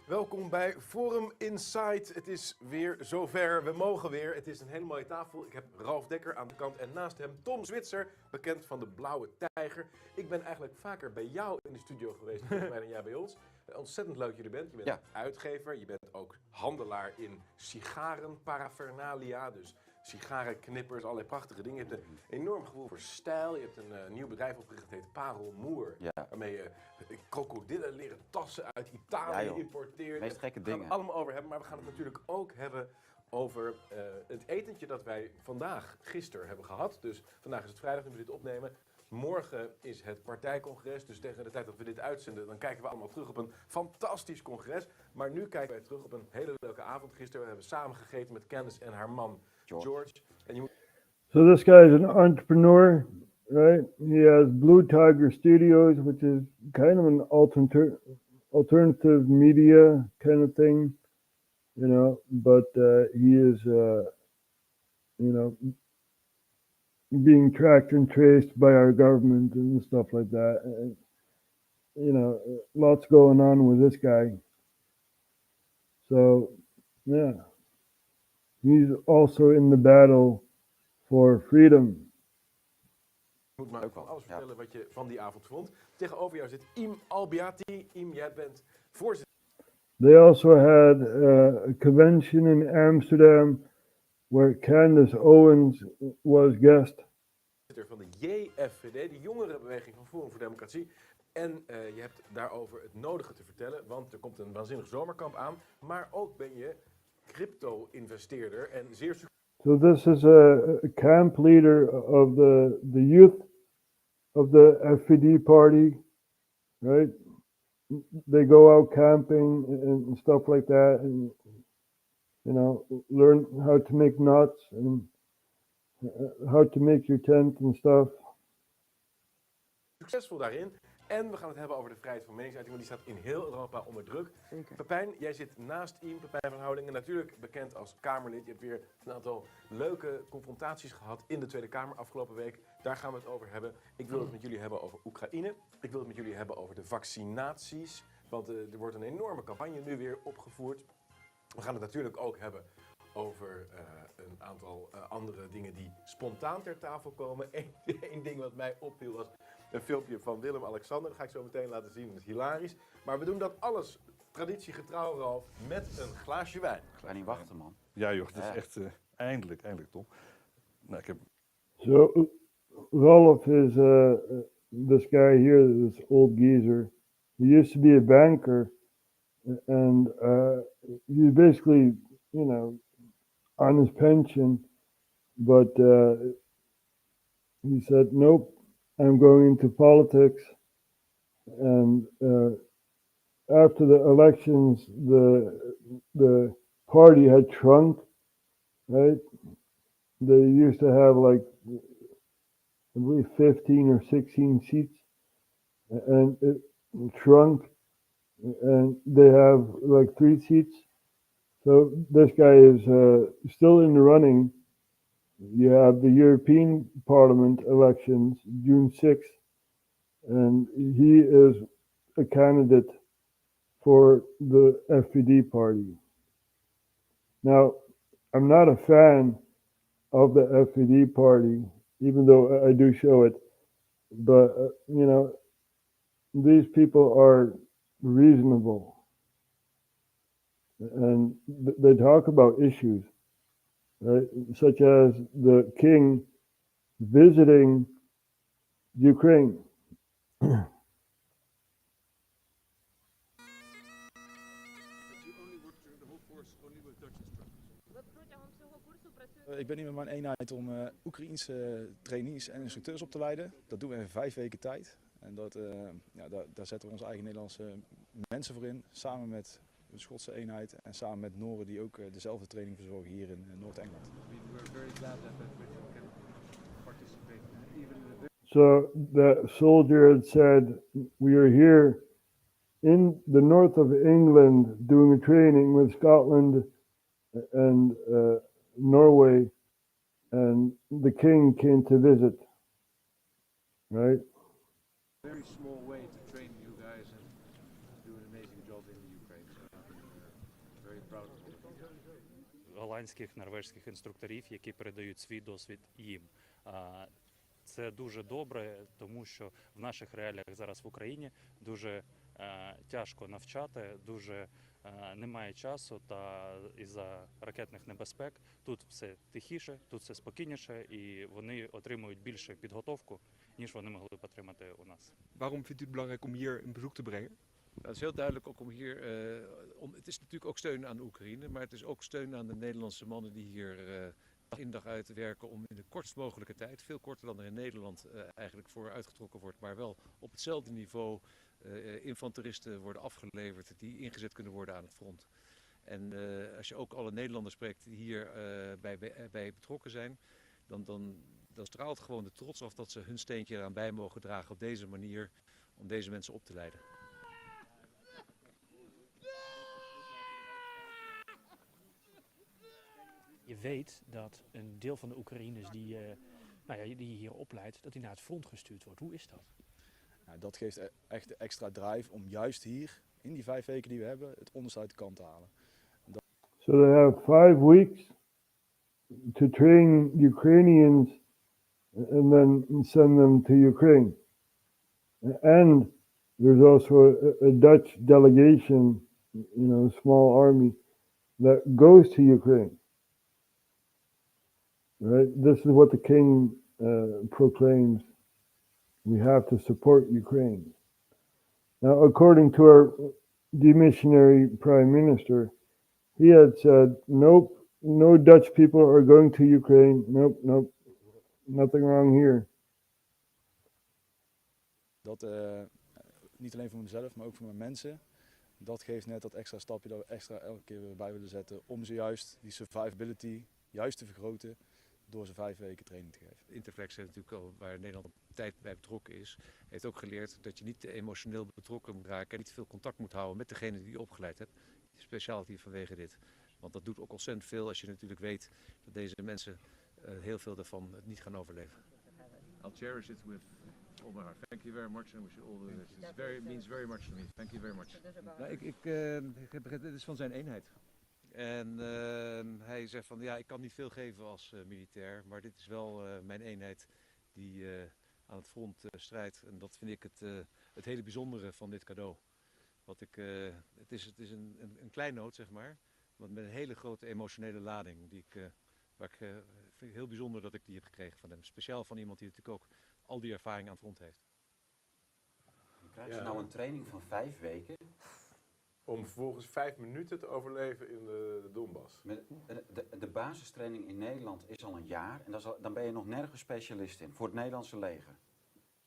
Welkom bij Forum Insight. Het is weer zover. We mogen weer. Het is een hele mooie tafel. Ik heb Ralf Dekker aan de kant en naast hem Tom Zwitser, bekend van de Blauwe Tijger. Ik ben eigenlijk vaker bij jou in de studio geweest volgens mij dan jij bij ons. Ontzettend leuk dat je er bent. Je bent uitgever. Je bent ook handelaar in sigarenparaphernalia. Dus sigarenknippers, allerlei prachtige dingen. Je hebt een enorm gevoel voor stijl. Je hebt een nieuw bedrijf opgericht, dat heet Parelmoer. Ja. Waarmee je krokodillen leren tassen uit Italië importeert. Meest gekke Daar gaan we dingen. het allemaal over hebben. Maar we gaan het natuurlijk ook hebben over het etentje dat wij gisteren hebben gehad. Dus vandaag is het vrijdag nu we dit opnemen. Morgen is het partijcongres. Dus tegen de tijd dat we dit uitzenden, dan kijken we allemaal terug op een fantastisch congres. Maar nu kijken wij terug op een hele leuke avond gisteren. We hebben samen gegeten met Candice en haar man George. En je moet... So this guy is an entrepreneur, right? He has Blue Tiger Studios, which is kind of an alternative media kind of thing, you know, but he is, being tracked and traced by our government and stuff like that. And, lots going on with this guy. So, yeah. He's also in the battle for freedom. Je moet maar van alles vertellen wat je van die avond vond. Tegenover jou zit Im Albiati. Im, jij bent voorzitter. They also had a convention in Amsterdam where Candace Owens was guest. Van de JFVD, de jongerenbeweging van Forum voor Democratie. En je hebt daarover het nodige te vertellen, want er komt een waanzinnig zomerkamp aan. Maar ook ben je crypto-investeerder en zeer succesvol. So this is a camp leader of the youth of the FVD party, right? They go out camping and stuff like that, and learn how to make knots and how to make your tent and stuff. Succesvol daarin. En we gaan het hebben over de vrijheid van meningsuiting, want die staat in heel Europa onder druk. Zeker. Pepijn, jij zit naast Iem, Pepijn van Houwelingen, natuurlijk bekend als Kamerlid. Je hebt weer een aantal leuke confrontaties gehad in de Tweede Kamer afgelopen week. Daar gaan we het over hebben. Ik wil het met jullie hebben over Oekraïne. Ik wil het met jullie hebben over de vaccinaties. Want er wordt een enorme campagne nu weer opgevoerd. We gaan het natuurlijk ook hebben over een aantal andere dingen die spontaan ter tafel komen. Eén ding wat mij opviel was een filmpje van Willem-Alexander. Dat ga ik zo meteen laten zien, dat is hilarisch. Maar we doen dat alles traditiegetrouw, Ralf, met een glaasje wijn. Ik ga niet wachten, man. Ja joh, het is echt eindelijk Tom. Nou, ik heb... So Rolf is this guy here, this old geezer. He used to be a banker, and he's basically, on his pension, but he said, nope, I'm going into politics. And after the elections, the party had shrunk, right? They used to have like, I believe 15 or 16 seats, and it shrunk, and they have like 3 seats. So this guy is still in the running. You have the European Parliament elections, June 6th, and he is a candidate for the FVD party. Now, I'm not a fan of the FVD party, even though I do show it, but, these people are reasonable. And they talk about issues, right? Such as the king visiting Ukraine. Ik ben hier met mijn eenheid om Oekraïense trainees en instructeurs op te leiden. Dat doen we in 5 weken tijd. En daar zetten we onze eigen Nederlandse mensen voor in, samen met de Schotse eenheid en samen met Noren die ook dezelfde training verzorgen hier in Noord-Engeland. So the soldier had said, we are here in the north of England doing a training with Scotland and Norway, and the king came to visit, right? Very small way to train you guys and do an amazing job in the Ukraine. So I'm very proud of you. Голландських, норвезьких інструкторів, які передають свій досвід їм. Це дуже добре, тому що в наших реаліях зараз в Україні дуже тяжко навчати, дуже немає часу, та із-за ракетних небезпек тут все тихіше, тут все спокійніше, і вони отримують більше підготовку, ніж вони могли б отримати у нас. Waarom vindt u het belangrijk om hier een bezoek te brengen? Het is heel duidelijk ook om hier, het is natuurlijk ook steun aan Oekraïne, maar het is ook steun aan de Nederlandse mannen die hier dag in dag uit werken om in de kortst mogelijke tijd, veel korter dan er in Nederland eigenlijk voor uitgetrokken wordt, maar wel op hetzelfde niveau infanteristen worden afgeleverd die ingezet kunnen worden aan het front. En als je ook alle Nederlanders spreekt die hier bij betrokken zijn, dan straalt gewoon de trots af dat ze hun steentje eraan bij mogen dragen op deze manier om deze mensen op te leiden. Je weet dat een deel van de Oekraïners die je hier opleidt, dat die naar het front gestuurd wordt. Hoe is dat? Nou, dat geeft echt de extra drive om juist hier, in die 5 weken die we hebben, het onderste uit de kant te halen. So they have 5 weeks to train Ukrainians and then send them to Ukraine. And there's also a Dutch delegation, a small army that goes to Ukraine. Right? This is what the king proclaims. We have to support Ukraine. Now, according to our demissionary prime minister, he had said, nope, no Dutch people are going to Ukraine. Nope, nothing wrong here. Dat niet alleen voor mezelf, maar ook voor mijn mensen. Dat geeft net dat extra stapje dat we extra elke keer weer bij willen zetten om ze juist die survivability juist te vergroten door ze 5 weken training te geven. Interflex heeft natuurlijk al, waar Nederland op tijd bij betrokken is, heeft ook geleerd dat je niet te emotioneel betrokken moet raken en niet veel contact moet houden met degene die je opgeleid hebt. Speciaal hier vanwege dit. Want dat doet ook ontzettend veel als je natuurlijk weet dat deze mensen heel veel daarvan het niet gaan overleven. I'll cherish it with all my heart. Thank you very much and wish you all the best. It means very much to me. Thank you very much. Nou, ik begrijp, dit is van zijn eenheid. En hij zegt van ja, ik kan niet veel geven als militair, maar dit is wel mijn eenheid die aan het front strijdt. En dat vind ik het hele bijzondere van dit cadeau. Het is een kleinoot, zeg maar met een hele grote emotionele lading. Waar ik vind het heel bijzonder dat ik die heb gekregen van hem. Speciaal van iemand die natuurlijk ook al die ervaring aan het front heeft. Krijgen ze nou een training van 5 weken? Om vervolgens 5 minuten te overleven in de Donbass. De basistraining in Nederland is al een jaar en dan ben je nog nergens specialist in voor het Nederlandse leger.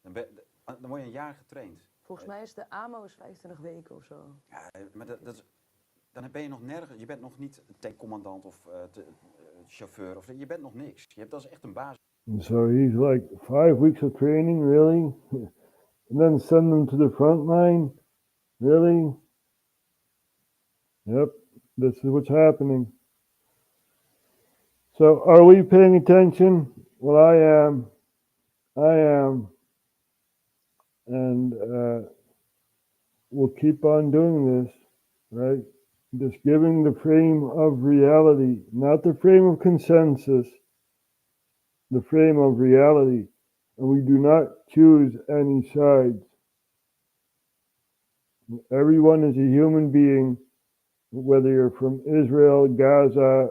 Dan word je een jaar getraind. Volgens mij is de AMO 25 weken of zo. Ja, maar dan ben je nog nergens. Je bent nog niet tankcommandant of chauffeur of je bent nog niks. Dat is echt een basis. So he's like 5 weeks of training, really? And then send them to the front line? Really? Yep, this is what's happening. So are we paying attention? Well, I am. And we'll keep on doing this, right? Just giving the frame of reality, not the frame of consensus, the frame of reality. And we do not choose any sides. Everyone is a human being, whether you're from Israel, Gaza,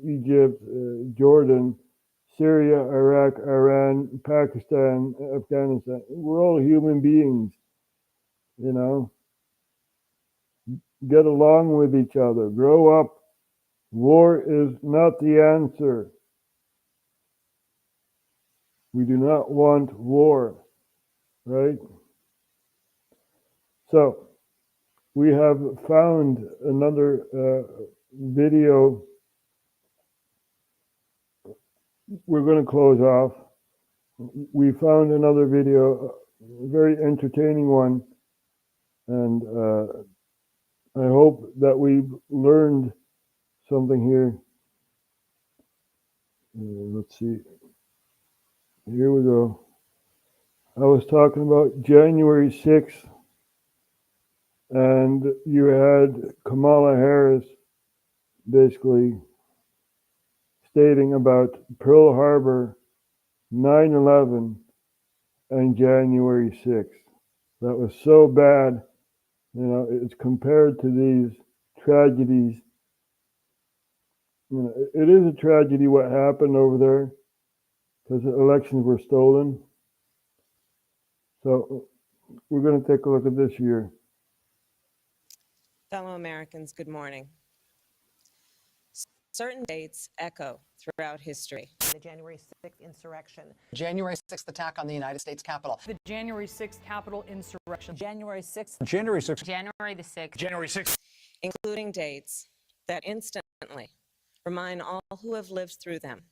Egypt, Jordan, Syria, Iraq, Iran, Pakistan, Afghanistan. We're all human beings, Get along with each other. Grow up. War is not the answer. We do not want war, right? So, we have found another video. We're going to close off. we found another video, a very entertaining one, and I hope that we've learned something here. Let's see. Here we go. I was talking about January 6th, and you had Kamala Harris basically stating about Pearl Harbor, 9/11, and January 6th. That was so bad. You know, it's compared to these tragedies. You know, it is a tragedy what happened over there because the elections were stolen. So we're going to take a look at this year. Fellow Americans, good morning. Certain dates echo throughout history. The January 6th insurrection. January 6th attack on the United States Capitol. The January 6th Capitol insurrection. January 6th. January 6th. January the 6th. January 6th. Including dates that instantly remind all who have lived through them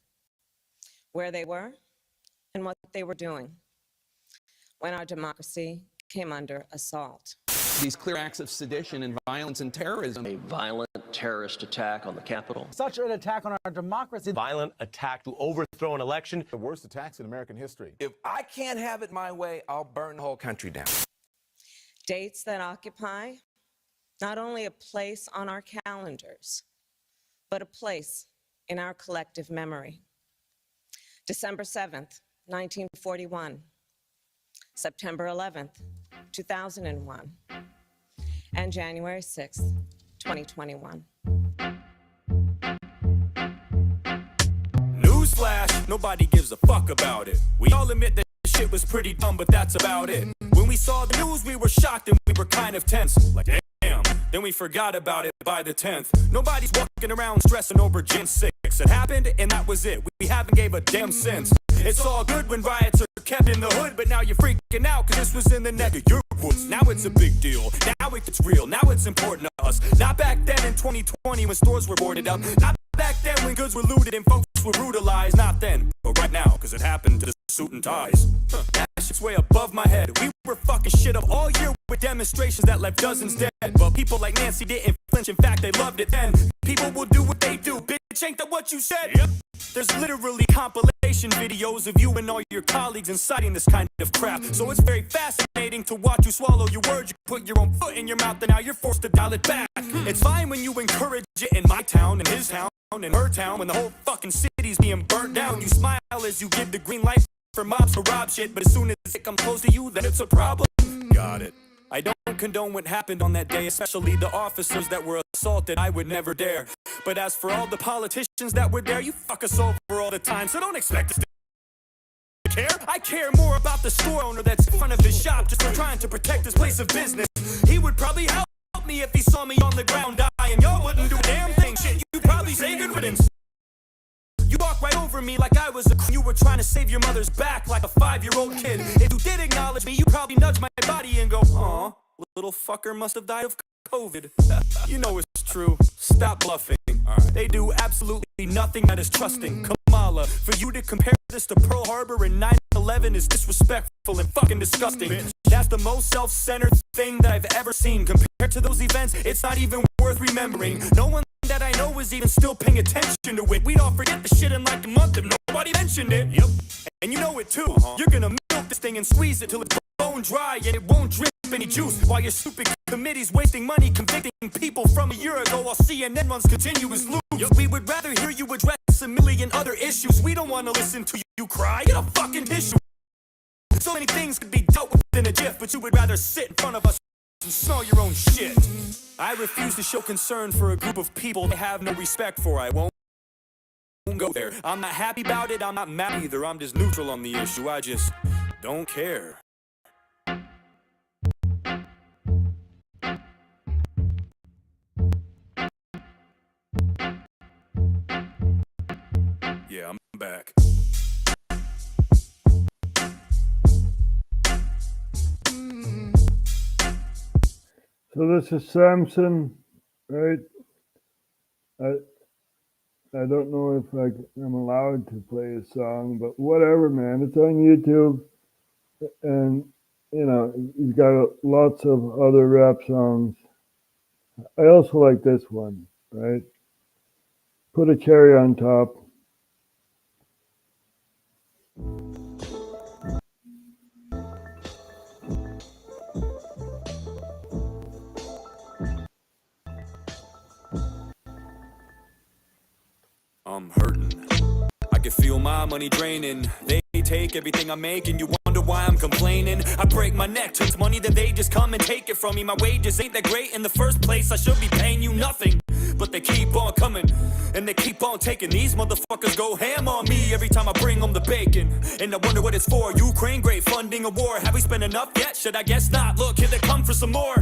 where they were and what they were doing when our democracy came under assault. These clear acts of sedition and violence and terrorism. A violent terrorist attack on the Capitol. Such an attack on our democracy. Violent attack to overthrow an election. The worst attacks in American history. If I can't have it my way, I'll burn the whole country down. Dates that occupy not only a place on our calendars, but a place in our collective memory. December 7th, 1941. September 11th, 2001. And January 6th, 2021. Newsflash, nobody gives a fuck about it. We all admit that shit was pretty dumb, but that's about it. When we saw the news, we were shocked and we were kind of tense. Like, damn. Then we forgot about it by the 10th. Nobody's walking around stressing over Gen 6. It happened and that was it. We haven't gave a damn since. It's all good when riots are kept in the hood, but now you're freaking out because this was in the neck of your woods. Now it's a big deal. Now it's real. Now it's important to us. Not back then in 2020 when stores were boarded up. Not back then when goods were looted and folks were brutalized. Not then, but right now, because it happened to the suit and ties. That shit's way above my head. We were fucking shit up all year with demonstrations that left dozens dead. But people like Nancy didn't flinch. In fact, they loved it then. People will do what they do. Bitch, ain't that what you said? Yep. There's literally compilation videos of you and all your colleagues inciting this kind of crap. So it's very fascinating to watch you swallow your words. You put your own foot in your mouth and now you're forced to dial it back. It's fine when you encourage it in my town, in his town, in her town. When the whole fucking city's being burnt down, you smile as you give the green light for mobs to rob shit. But as soon as it comes close to you, then it's a problem. Got it. I don't condone what happened on that day, especially the officers that were assaulted. I would never dare. But as for all the politicians that were there, you fuck us over all the time, so don't expect us to care. I care more about the store owner that's in front of his shop just for trying to protect his place of business. He would probably help me if he saw me on the ground dying. Y'all wouldn't do a damn thing. Shit, you'd probably say good riddance. You walked right over me like I was you were trying to save your mother's back like a 5-year-old kid. If you did acknowledge me, you probably nudge my body and go, aw, little fucker must have died of COVID. You know it's true. Stop bluffing. They do absolutely nothing that is trusting. Kamala, for you to compare this to Pearl Harbor and 9/11 is disrespectful and fucking disgusting. That's the most self-centered thing that I've ever seen. Compared to those events, it's not even worth remembering. No one that I know is even still paying attention to it. We'd all forget the shit in like a month if nobody mentioned it. Yep. And you know it too. You're gonna milk this thing and squeeze it till it's bone dry and it won't drip any juice. While your stupid committee's wasting money convicting people from a year ago while CNN runs continuous loops. Yep. We would rather hear you address a million other issues. We don't want to listen to you cry. Get a fucking tissue. So many things could be dealt with in a jiff, but you would rather sit in front of us and smell your own shit. I refuse to show concern for a group of people I have no respect for. I won't go there. I'm not happy about it. I'm not mad either. I'm just neutral on the issue. I just don't care. Yeah, I'm back. So this is Samson, right? I don't know if I'm allowed to play a song, but whatever, man. It's on YouTube. And, you know, he's got lots of other rap songs. I also like this one, right? Put a cherry on top. I'm hurting. I can feel my money draining. They take everything I make and you wonder why I'm complaining. I break my neck, took money that they just come and take it from me. My wages ain't that great in the first place. I should be paying you nothing. But they keep on coming and they keep on taking. These motherfuckers go ham on me every time I bring them the bacon. And I wonder what it's for. Ukraine, great funding a war. Have we spent enough yet? Should I guess not? Look, here they come for some more.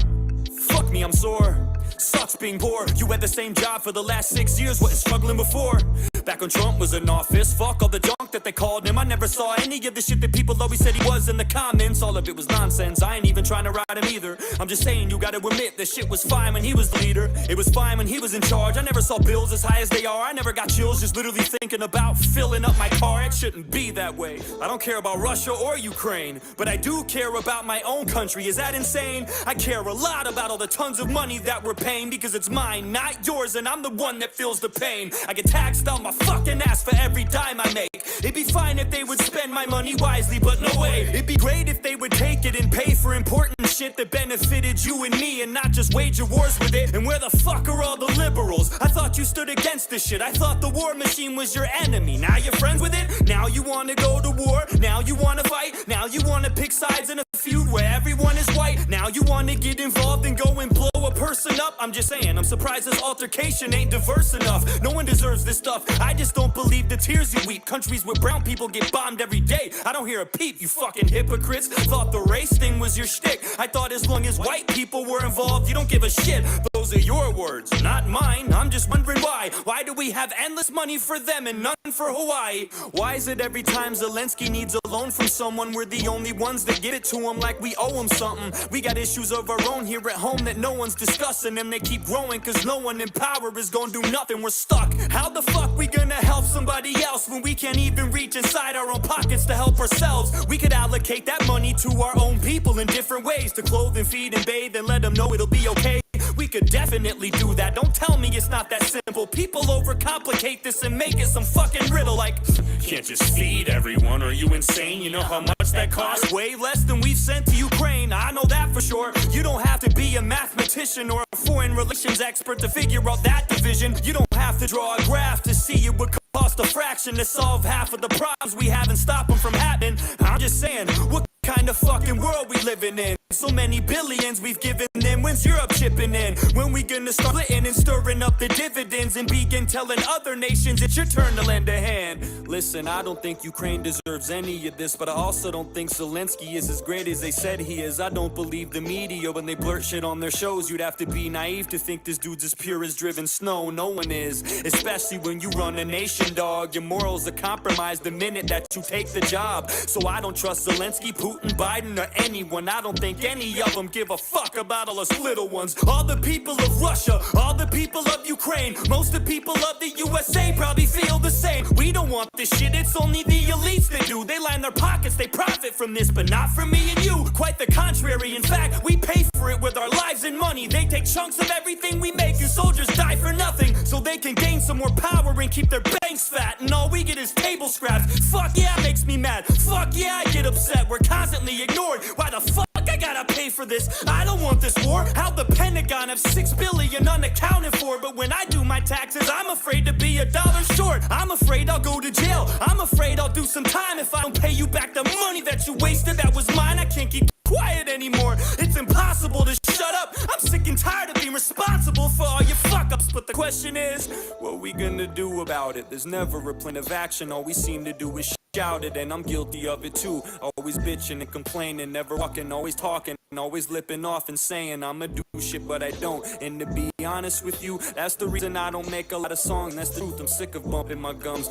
Fuck me, I'm sore. Sucks being poor. You had the same job for the last 6 years, wasn't struggling before. Back when Trump was in office, fuck all the junk that they called him. I never saw any of the shit that people always said he was in the comments. All of it was nonsense, I ain't even trying to ride him either. I'm just saying you gotta admit that shit was fine when he was the leader. It was fine when he was in charge. I never saw bills as high as they are. I never got chills just literally thinking about filling up my car. It shouldn't be that way. I don't care about Russia or Ukraine, but I do care about my own country. Is that insane? I care a lot about all the tons of money that we're paying, because it's mine, not yours, and I'm the one that feels the pain. I get taxed on my fucking ass for every dime I make. It'd be fine if they would spend my money wisely, but no way. It'd be great if they would take it and pay for important shit that benefited you and me, and not just wage wars with it. And where the fuck are all the liberals? I thought you stood against this shit. I thought the war machine was your enemy. Now you're friends with it? Now you wanna go to war? Now you wanna fight? Now you wanna pick sides in a feud where everyone is white? Now you wanna get involved and go and blow a person up? I'm just saying, I'm surprised this altercation ain't diverse enough. No one deserves this stuff. I just don't believe the tears you weep. Countries where brown people get bombed every day. I don't hear a peep, you fucking hypocrites. Thought the race thing was your shtick. I thought as long as white people were involved, you don't give a shit. Those are your words, not mine. I'm just wondering why. Why do we have endless money for them and none for Hawaii? Why is it every time Zelensky needs a loan from someone, we're the only ones that get it to him like we owe him something? We got issues of our own here at home that no one's discussing, and they keep growing cause no one in power is gonna do nothing. We're stuck. How the fuck we gonna help somebody else when we can't even reach inside our own pockets to help ourselves? We could allocate that money to our own people in different ways, to clothe and feed and bathe and let them know it'll be okay. We could definitely do that. Don't tell me it's not that simple. People overcomplicate this and make it some fucking riddle like, can't just feed everyone, are you insane? You know how much that costs? Way less than we've sent to Ukraine, I know that for sure. You don't have to be a mathematician or a foreign relations expert to figure out that division. You don't have to draw a graph to see it would cost a fraction to solve half of the problems we have and stop them from happening. I'm just saying, what kind of fucking world we living in? So many billions we've given them. When's Europe chipping in? When we gonna start splitting and stirring up the dividends and begin telling other nations it's your turn to lend a hand? Listen, I don't think Ukraine deserves any of this, but I also don't think Zelensky is as great as they said he is. I don't believe the media when they blurt shit on their shows. You'd have to be naive to think this dude's as pure as driven snow. No one is, especially when you run a nation, dog. Your morals are compromised the minute that you take the job. So I don't trust Zelensky, Putin, Biden, or anyone. I don't think any of them give a fuck about all us little ones. All the people of Russia, all the people of Ukraine, most of the people of the USA probably feel the same. We don't want this shit, it's only the elites that do. They line their pockets, they profit from this, but not from me and you. Quite the contrary, in fact, we pay for it with our lives and money. They take chunks of everything we make, and soldiers die for nothing, so they can gain some more power and keep their banks fat, and all we get is table scraps. Fuck yeah, it makes me mad. Fuck yeah, I get upset. We're constantly ignored. Why the fuck I gotta pay for this? I don't want this war. How the Pentagon have $6 billion unaccounted for, but when I do my taxes, I'm afraid to be $1 short. I'm afraid I'll go to jail. I'm afraid I'll do some time if I don't pay you back the money that you wasted. That was mine. I can't keep quiet anymore. It's impossible to shut up. I'm sick and tired of being responsible for all your fuck-ups. But the question is, what are we gonna do about it? There's never a plan of action. All we seem to do is shout it, and I'm guilty of it too. Always bitching and complaining, never walking, always talking, always lipping off and saying I'ma do shit, but I don't. And to be honest with you, that's the reason I don't make a lot of songs. That's the truth. I'm sick of bumping my gums.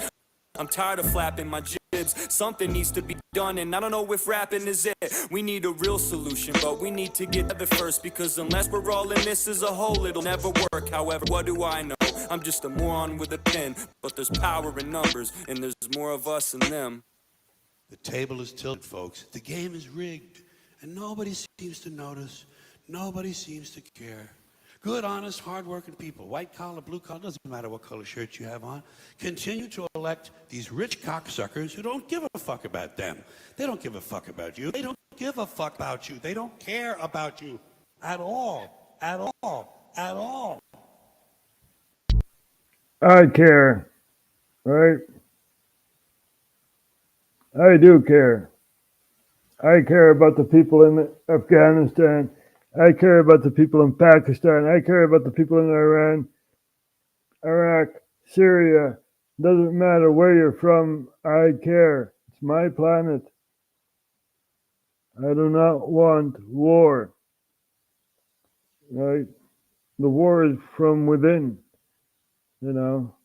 I'm tired of flapping my jibs. Something needs to be done, and I don't know if rapping is it. We need a real solution, but we need to get together first, because unless we're all in this as a whole, it'll never work. However, what do I know? I'm just a moron with a pen, but there's power in numbers, and there's more of us than them. The table is tilted, folks. The game is rigged, and nobody seems to notice. Nobody seems to care. Good, honest, hard-working people, white collar, blue collar, doesn't matter what color shirt you have on, continue to elect these rich cocksuckers who don't give a fuck about them. They don't give a fuck about you. They don't give a fuck about you. They don't care about you at all, at all, at all. I care, right? I do care. I care about the people in Afghanistan. I care about the people in Pakistan. I care about the people in Iran, Iraq, Syria. Doesn't matter where you're from. I care. It's my planet. I do not want war. Right? The war is from within. You know,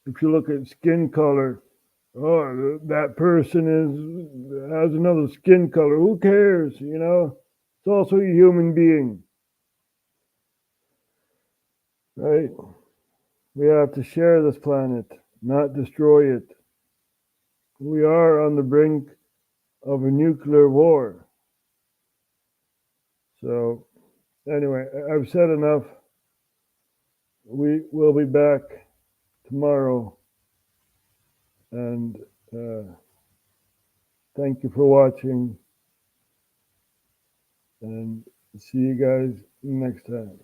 if you look at skin color, oh, that person has another skin color. Who cares? You know, it's also a human being, right? We have to share this planet, not destroy it. We are on the brink of a nuclear war. So, anyway, I've said enough. We will be back tomorrow. And thank you for watching. And see you guys next time.